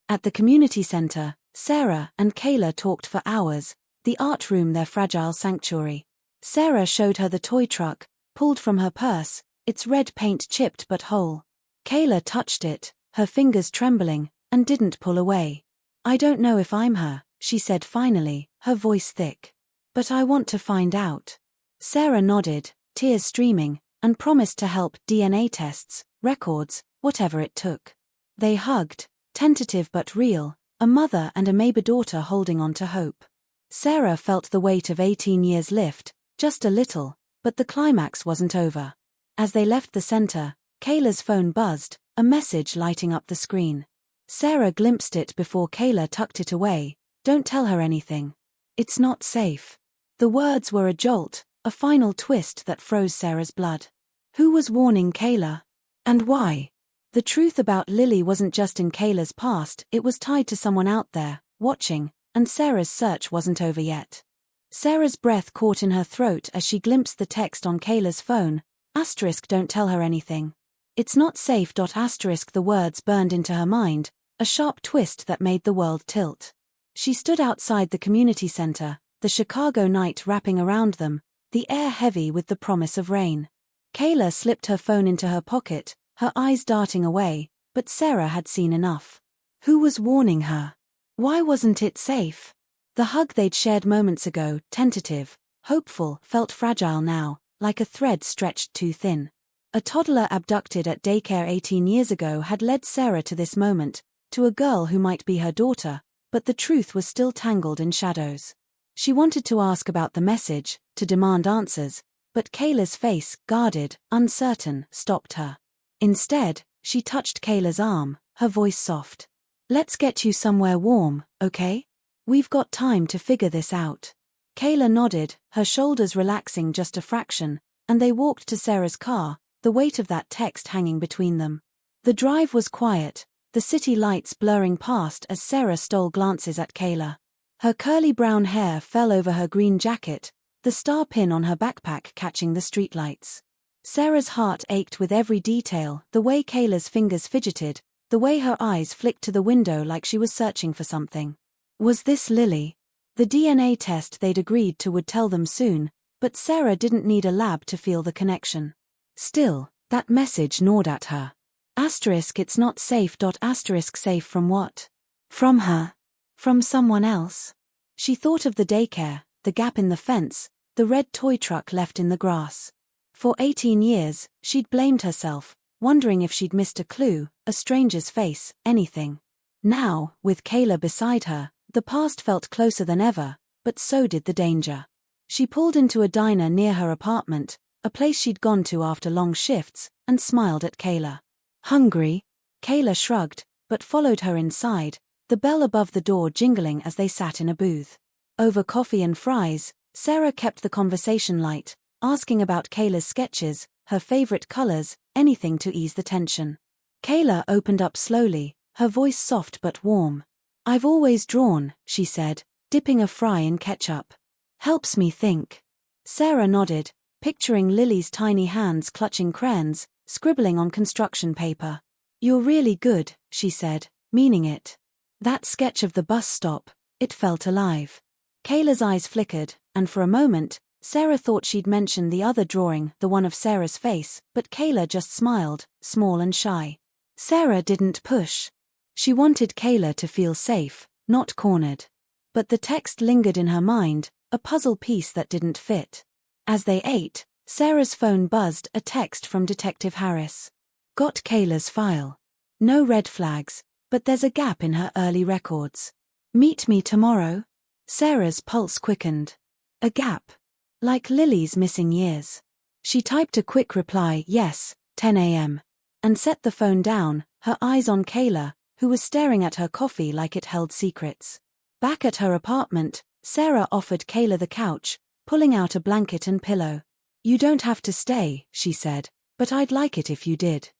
At the community center, Sarah and Kayla talked for hours, the art room their fragile sanctuary. Sarah showed her the toy truck, pulled from her purse, its red paint chipped but whole. Kayla touched it, her fingers trembling, and didn't pull away. I don't know if I'm her, she said finally, her voice thick. But I want to find out. Sarah nodded, tears streaming, and promised to help. DNA tests, records, whatever it took. They hugged, tentative but real, a mother and a maybe daughter holding on to hope. Sarah felt the weight of 18 years lift, just a little, but the climax wasn't over. As they left the center, Kayla's phone buzzed, a message lighting up the screen. Sarah glimpsed it before Kayla tucked it away. Don't tell her anything. It's not safe. The words were a jolt, a final twist that froze Sarah's blood. Who was warning Kayla? And why? The truth about Lily wasn't just in Kayla's past, it was tied to someone out there, watching, and Sarah's search wasn't over yet. Sarah's breath caught in her throat as she glimpsed the text on Kayla's phone. Don't tell her anything. It's not safe. The words burned into her mind, a sharp twist that made the world tilt. She stood outside the community center, the Chicago night wrapping around them, the air heavy with the promise of rain. Kayla slipped her phone into her pocket, her eyes darting away, but Sarah had seen enough. Who was warning her? Why wasn't it safe? The hug they'd shared moments ago, tentative, hopeful, felt fragile now, like a thread stretched too thin. A toddler abducted at daycare 18 years ago had led Sarah to this moment, to a girl who might be her daughter, but the truth was still tangled in shadows. She wanted to ask about the message, to demand answers, but Kayla's face, guarded, uncertain, stopped her. Instead, she touched Kayla's arm, her voice soft. Let's get you somewhere warm, okay? We've got time to figure this out. Kayla nodded, her shoulders relaxing just a fraction, and they walked to Sarah's car, the weight of that text hanging between them. The drive was quiet, the city lights blurring past as Sarah stole glances at Kayla. Her curly brown hair fell over her green jacket, the star pin on her backpack catching the streetlights. Sarah's heart ached with every detail, the way Kayla's fingers fidgeted, the way her eyes flicked to the window like she was searching for something. Was this Lily? The DNA test they'd agreed to would tell them soon, but Sarah didn't need a lab to feel the connection. Still, that message gnawed at her. It's not safe. Safe from what? From her. From someone else. She thought of the daycare, the gap in the fence, the red toy truck left in the grass. For 18 years, she'd blamed herself, wondering if she'd missed a clue, a stranger's face, anything. Now, with Kayla beside her, the past felt closer than ever, but so did the danger. She pulled into a diner near her apartment, a place she'd gone to after long shifts, and smiled at Kayla. Hungry? Kayla shrugged, but followed her inside, the bell above the door jingling as they sat in a booth. Over coffee and fries, Sarah kept the conversation light, asking about Kayla's sketches, her favorite colors, anything to ease the tension. Kayla opened up slowly, her voice soft but warm. I've always drawn, she said, dipping a fry in ketchup. Helps me think. Sarah nodded, picturing Lily's tiny hands clutching crayons, scribbling on construction paper. You're really good, she said, meaning it. That sketch of the bus stop, it felt alive. Kayla's eyes flickered, and for a moment, Sarah thought she'd mentioned the other drawing, the one of Sarah's face, but Kayla just smiled, small and shy. Sarah didn't push. She wanted Kayla to feel safe, not cornered. But the text lingered in her mind, a puzzle piece that didn't fit. As they ate, Sarah's phone buzzed, a text from Detective Harris. Got Kayla's file. No red flags, but there's a gap in her early records. Meet me tomorrow? Sarah's pulse quickened. A gap. Like Lily's missing years. She typed a quick reply, yes, 10 a.m. and set the phone down, her eyes on Kayla, who was staring at her coffee like it held secrets. Back at her apartment, Sarah offered Kayla the couch, pulling out a blanket and pillow. You don't have to stay, she said, but I'd like it if you did.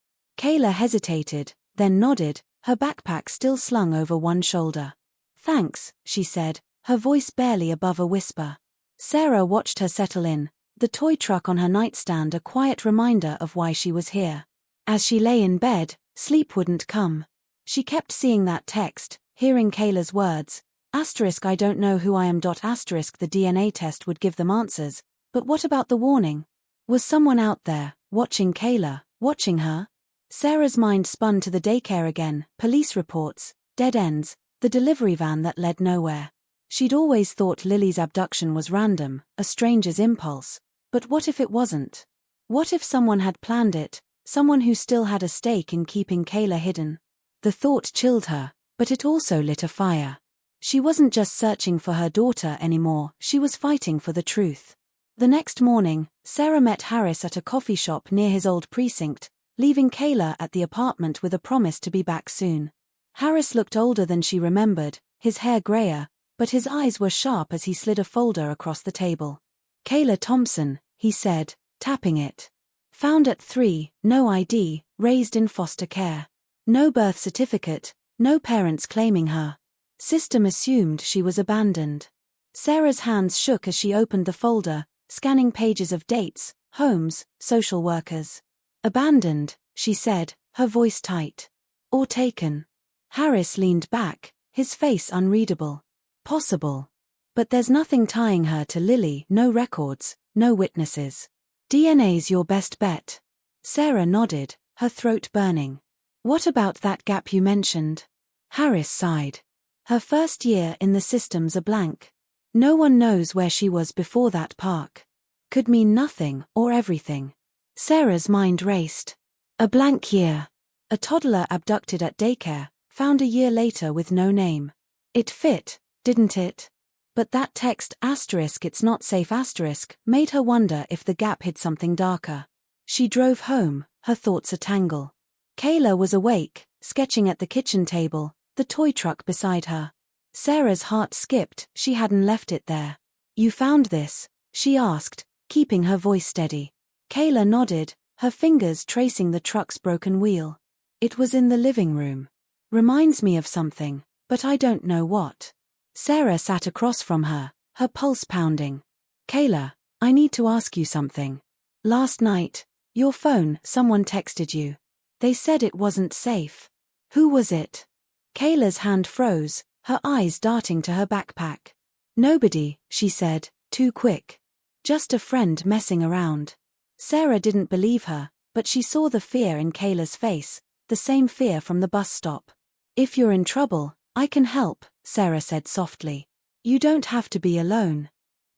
Kayla hesitated, then nodded, her backpack still slung over one shoulder. "Thanks," she said, her voice barely above a whisper. Sarah watched her settle in, the toy truck on her nightstand a quiet reminder of why she was here. As she lay in bed, sleep wouldn't come. She kept seeing that text, hearing Kayla's words, "I don't know who I am. The DNA test would give them answers, but what about the warning? Was someone out there, watching Kayla, watching her?" Sarah's mind spun to the daycare again, police reports, dead ends, the delivery van that led nowhere. She'd always thought Lily's abduction was random, a stranger's impulse, but what if it wasn't? What if someone had planned it, someone who still had a stake in keeping Kayla hidden? The thought chilled her, but it also lit a fire. She wasn't just searching for her daughter anymore, she was fighting for the truth. The next morning, Sarah met Harris at a coffee shop near his old precinct, leaving Kayla at the apartment with a promise to be back soon. Harris looked older than she remembered, his hair grayer, but his eyes were sharp as he slid a folder across the table. "Kayla Thompson," he said, tapping it. "Found at 3, no ID, raised in foster care. No birth certificate, no parents claiming her. System assumed she was abandoned." Sarah's hands shook as she opened the folder, scanning pages of dates, homes, social workers. "Abandoned," she said, her voice tight. "Or taken." Harris leaned back, his face unreadable. "Possible. But there's nothing tying her to Lily, no records, no witnesses. DNA's your best bet." Sarah nodded, her throat burning. "What about that gap you mentioned?" Harris sighed. "Her first year in the system's a blank. No one knows where she was before that park. Could mean nothing or everything." Sarah's mind raced. A blank year. A toddler abducted at daycare, found a year later with no name. It fit, didn't it? But that text "it's not safe" made her wonder if the gap hid something darker. She drove home, her thoughts a tangle. Kayla was awake, sketching at the kitchen table, the toy truck beside her. Sarah's heart skipped, she hadn't left it there. "You found this?" she asked, keeping her voice steady. Kayla nodded, her fingers tracing the truck's broken wheel. "It was in the living room. Reminds me of something, but I don't know what." Sarah sat across from her, her pulse pounding. "Kayla, I need to ask you something. Last night, your phone, someone texted you. They said it wasn't safe. Who was it?" Kayla's hand froze, her eyes darting to her backpack. "Nobody," she said, too quick. "Just a friend messing around." Sarah didn't believe her, but she saw the fear in Kayla's face, the same fear from the bus stop. "If you're in trouble, I can help," Sarah said softly. "You don't have to be alone."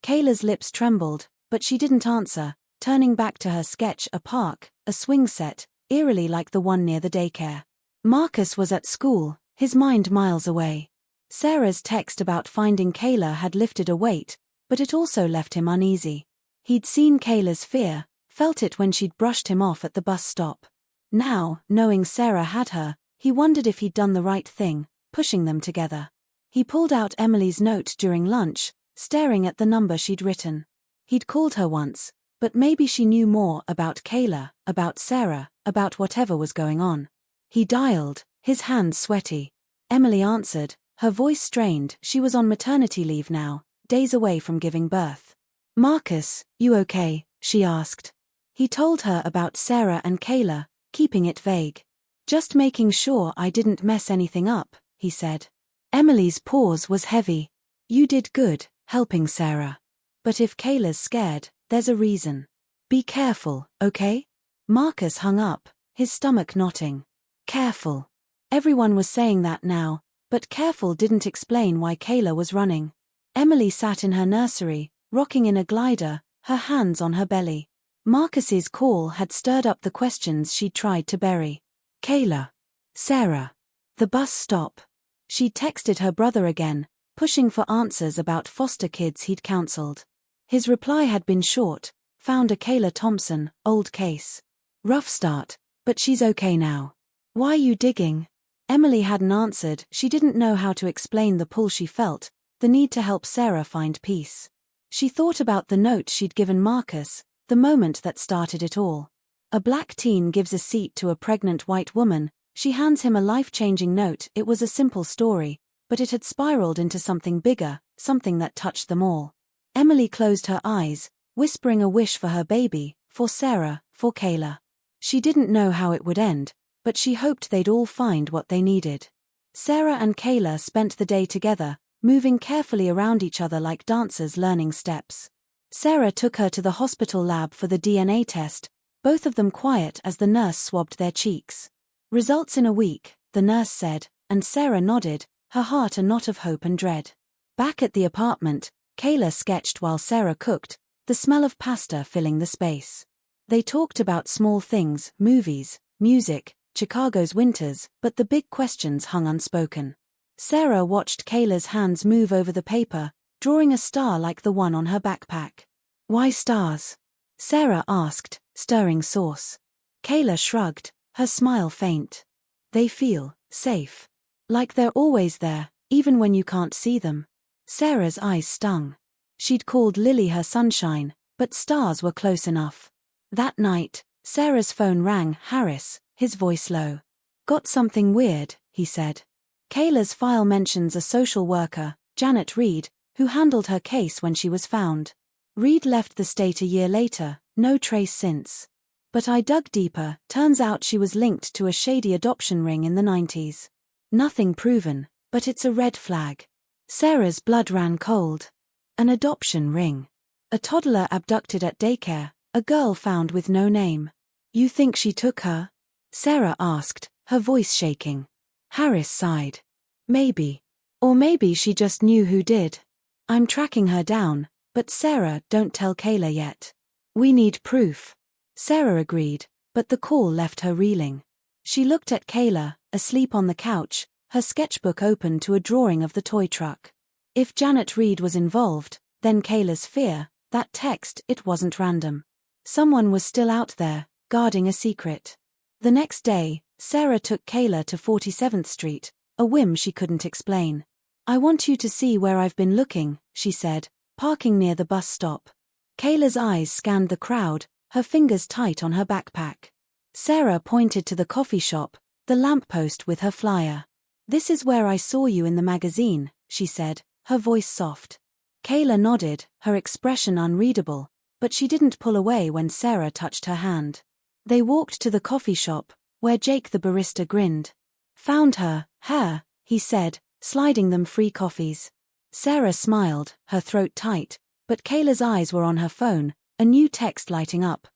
Kayla's lips trembled, but she didn't answer, turning back to her sketch, a park, a swing set, eerily like the one near the daycare. Marcus was at school, his mind miles away. Sarah's text about finding Kayla had lifted a weight, but it also left him uneasy. He'd seen Kayla's fear, felt it when she'd brushed him off at the bus stop. Now, knowing Sarah had her, he wondered if he'd done the right thing, pushing them together. He pulled out Emily's note during lunch, staring at the number she'd written. He'd called her once, but maybe she knew more about Kayla, about Sarah, about whatever was going on. He dialed, his hands sweaty. Emily answered, her voice strained. She was on maternity leave now, days away from giving birth. "Marcus, you okay?" she asked. He told her about Sarah and Kayla, keeping it vague. "Just making sure I didn't mess anything up," he said. Emily's pause was heavy. "You did good, helping Sarah. But if Kayla's scared, there's a reason. Be careful, okay?" Marcus hung up, his stomach knotting. Careful. Everyone was saying that now, but careful didn't explain why Kayla was running. Emily sat in her nursery, rocking in a glider, her hands on her belly. Marcus's call had stirred up the questions she'd tried to bury. Kayla. Sarah. The bus stop. She texted her brother again, pushing for answers about foster kids he'd counseled. His reply had been short, found a Kayla Thompson, old case. Rough start, but she's okay now. Why you digging? Emily hadn't answered. She didn't know how to explain the pull she felt, the need to help Sarah find peace. She thought about the note she'd given Marcus, the moment that started it all. A black teen gives a seat to a pregnant white woman. She hands him a life-changing note. It was a simple story, but it had spiraled into something bigger, something that touched them all. Emily closed her eyes, whispering a wish for her baby, for Sarah, for Kayla. She didn't know how it would end, but she hoped they'd all find what they needed. Sarah and Kayla spent the day together, moving carefully around each other like dancers learning steps. Sarah took her to the hospital lab for the DNA test, both of them quiet as the nurse swabbed their cheeks. Results in a week, the nurse said, and Sarah nodded, her heart a knot of hope and dread. Back at the apartment, Kayla sketched while Sarah cooked, the smell of pasta filling the space. They talked about small things, movies, music, Chicago's winters, but the big questions hung unspoken. Sarah watched Kayla's hands move over the paper, drawing a star like the one on her backpack. "Why stars?" Sarah asked, stirring sauce. Kayla shrugged, her smile faint. "They feel safe. Like they're always there, even when you can't see them." Sarah's eyes stung. She'd called Lily her sunshine, but stars were close enough. That night, Sarah's phone rang. Harris, his voice low. "Got something weird," he said. Kayla's file mentions a social worker, Janet Reed, who handled her case when she was found. Reed left the state a year later, no trace since. But I dug deeper, turns out she was linked to a shady adoption ring in the 90s. Nothing proven, but it's a red flag. Sarah's blood ran cold. An adoption ring. A toddler abducted at daycare, a girl found with no name. "You think she took her?" Sarah asked, her voice shaking. Harris sighed. "Maybe. Or maybe she just knew who did. I'm tracking her down, but Sarah, don't tell Kayla yet. We need proof." Sarah agreed, but the call left her reeling. She looked at Kayla, asleep on the couch, her sketchbook open to a drawing of the toy truck. If Janet Reed was involved, then Kayla's fear, that text, it wasn't random. Someone was still out there, guarding a secret. The next day, Sarah took Kayla to 47th Street, a whim she couldn't explain. "I want you to see where I've been looking," she said, parking near the bus stop. Kayla's eyes scanned the crowd, her fingers tight on her backpack. Sarah pointed to the coffee shop, the lamppost with her flyer. "This is where I saw you in the magazine," she said, her voice soft. Kayla nodded, her expression unreadable, but she didn't pull away when Sarah touched her hand. They walked to the coffee shop, where Jake the barista grinned. "Found her, he said, sliding them free coffees. Sarah smiled, her throat tight, but Kayla's eyes were on her phone, a new text lighting up,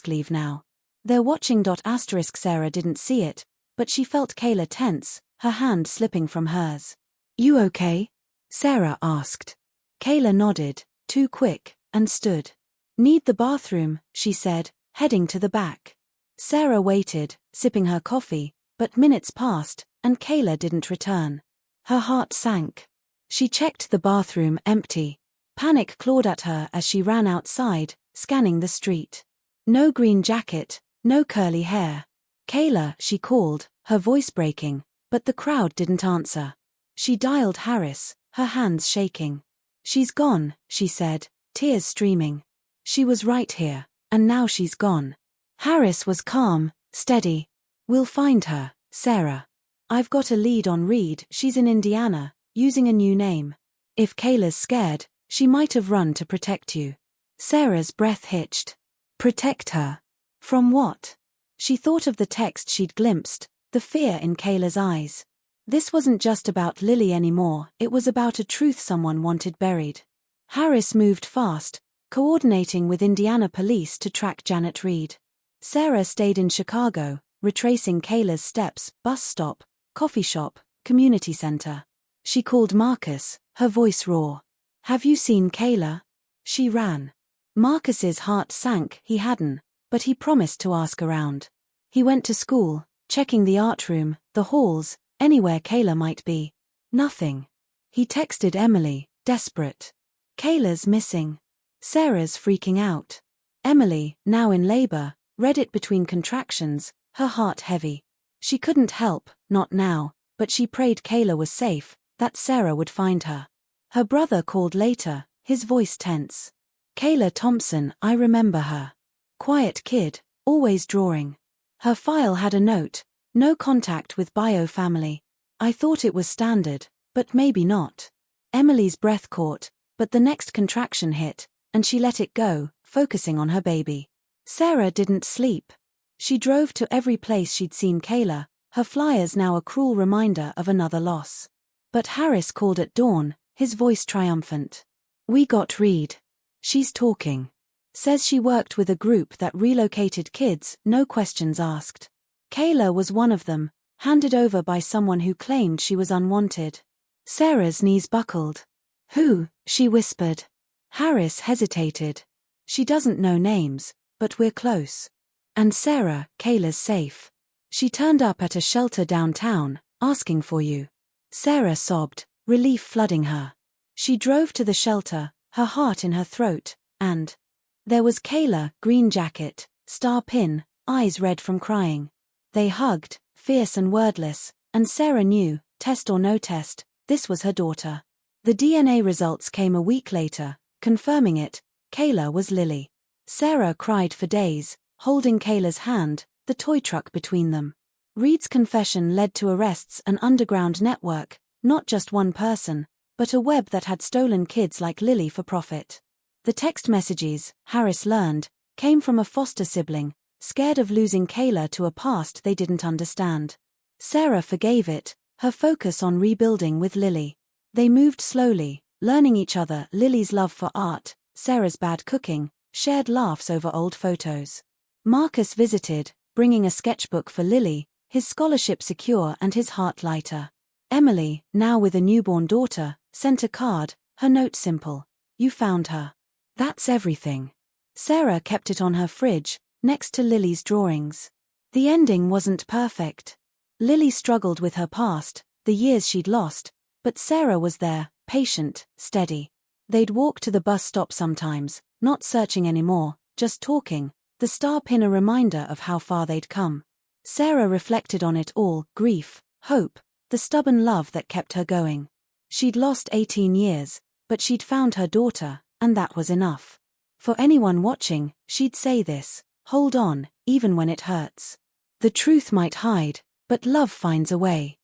*leave now. They're watching. Sarah didn't see it, but she felt Kayla tense, her hand slipping from hers. "You okay?" Sarah asked. Kayla nodded, too quick, and stood. "Need the bathroom," she said, heading to the back. Sarah waited, sipping her coffee, but minutes passed, and Kayla didn't return. Her heart sank. She checked the bathroom, empty. Panic clawed at her as she ran outside, scanning the street. No green jacket, no curly hair. "Kayla," she called, her voice breaking, but the crowd didn't answer. She dialed Harris, her hands shaking. "She's gone," she said, tears streaming. She was right here, and now she's gone. Harris was calm, steady. "We'll find her, Sarah. I've got a lead on Reed. She's in Indiana, using a new name. If Kayla's scared, she might have run to protect you." Sarah's breath hitched. Protect her? From what? She thought of the text she'd glimpsed, the fear in Kayla's eyes. This wasn't just about Lily anymore, it was about a truth someone wanted buried. Harris moved fast, coordinating with Indiana police to track Janet Reed. Sarah stayed in Chicago, retracing Kayla's steps, bus stop, coffee shop, community center. She called Marcus, her voice raw. "Have you seen Kayla?" She ran. Marcus's heart sank, he hadn't, but he promised to ask around. He went to school, checking the art room, the halls, anywhere Kayla might be. Nothing. He texted Emily, desperate. "Kayla's missing." Sarah's freaking out. Emily, now in labor, read it between contractions, her heart heavy. She couldn't help, not now, but she prayed Kayla was safe, that Sarah would find her. Her brother called later, his voice tense. "Kayla Thompson, I remember her. Quiet kid, always drawing. Her file had a note, no contact with bio family. I thought it was standard, but maybe not. Emily's breath caught, but the next contraction hit, and she let it go, focusing on her baby. Sarah didn't sleep. She drove to every place she'd seen Kayla, her flyers now a cruel reminder of another loss. But Harris called at dawn, his voice triumphant. "We got Reed. She's talking. Says she worked with a group that relocated kids, no questions asked. Kayla was one of them, handed over by someone who claimed she was unwanted." Sarah's knees buckled. "Who?" she whispered. Harris hesitated. "She doesn't know names, but we're close. And Sarah, Kayla's safe. She turned up at a shelter downtown, asking for you." Sarah sobbed, relief flooding her. She drove to the shelter, her heart in her throat, and there was Kayla, green jacket, star pin, eyes red from crying. They hugged, fierce and wordless, and Sarah knew, test or no test, this was her daughter. The DNA results came a week later, confirming it. Kayla was Lily. Sarah cried for days, holding Kayla's hand, the toy truck between them. Reed's confession led to arrests, an underground network, not just one person, but a web that had stolen kids like Lily for profit. The text messages, Harris learned, came from a foster sibling, scared of losing Kayla to a past they didn't understand. Sarah forgave it, her focus on rebuilding with Lily. They moved slowly, learning each other, Lily's love for art, Sarah's bad cooking, shared laughs over old photos. Marcus visited, bringing a sketchbook for Lily, his scholarship secure and his heart lighter. Emily, now with a newborn daughter, sent a card, her note simple. "You found her. That's everything." Sarah kept it on her fridge, next to Lily's drawings. The ending wasn't perfect. Lily struggled with her past, the years she'd lost, but Sarah was there, patient, steady. They'd walk to the bus stop sometimes, not searching anymore, just talking, the star pin a reminder of how far they'd come. Sarah reflected on it all, grief, hope, the stubborn love that kept her going. She'd lost 18 years, but she'd found her daughter, and that was enough. For anyone watching, she'd say this: hold on, even when it hurts. The truth might hide, but love finds a way.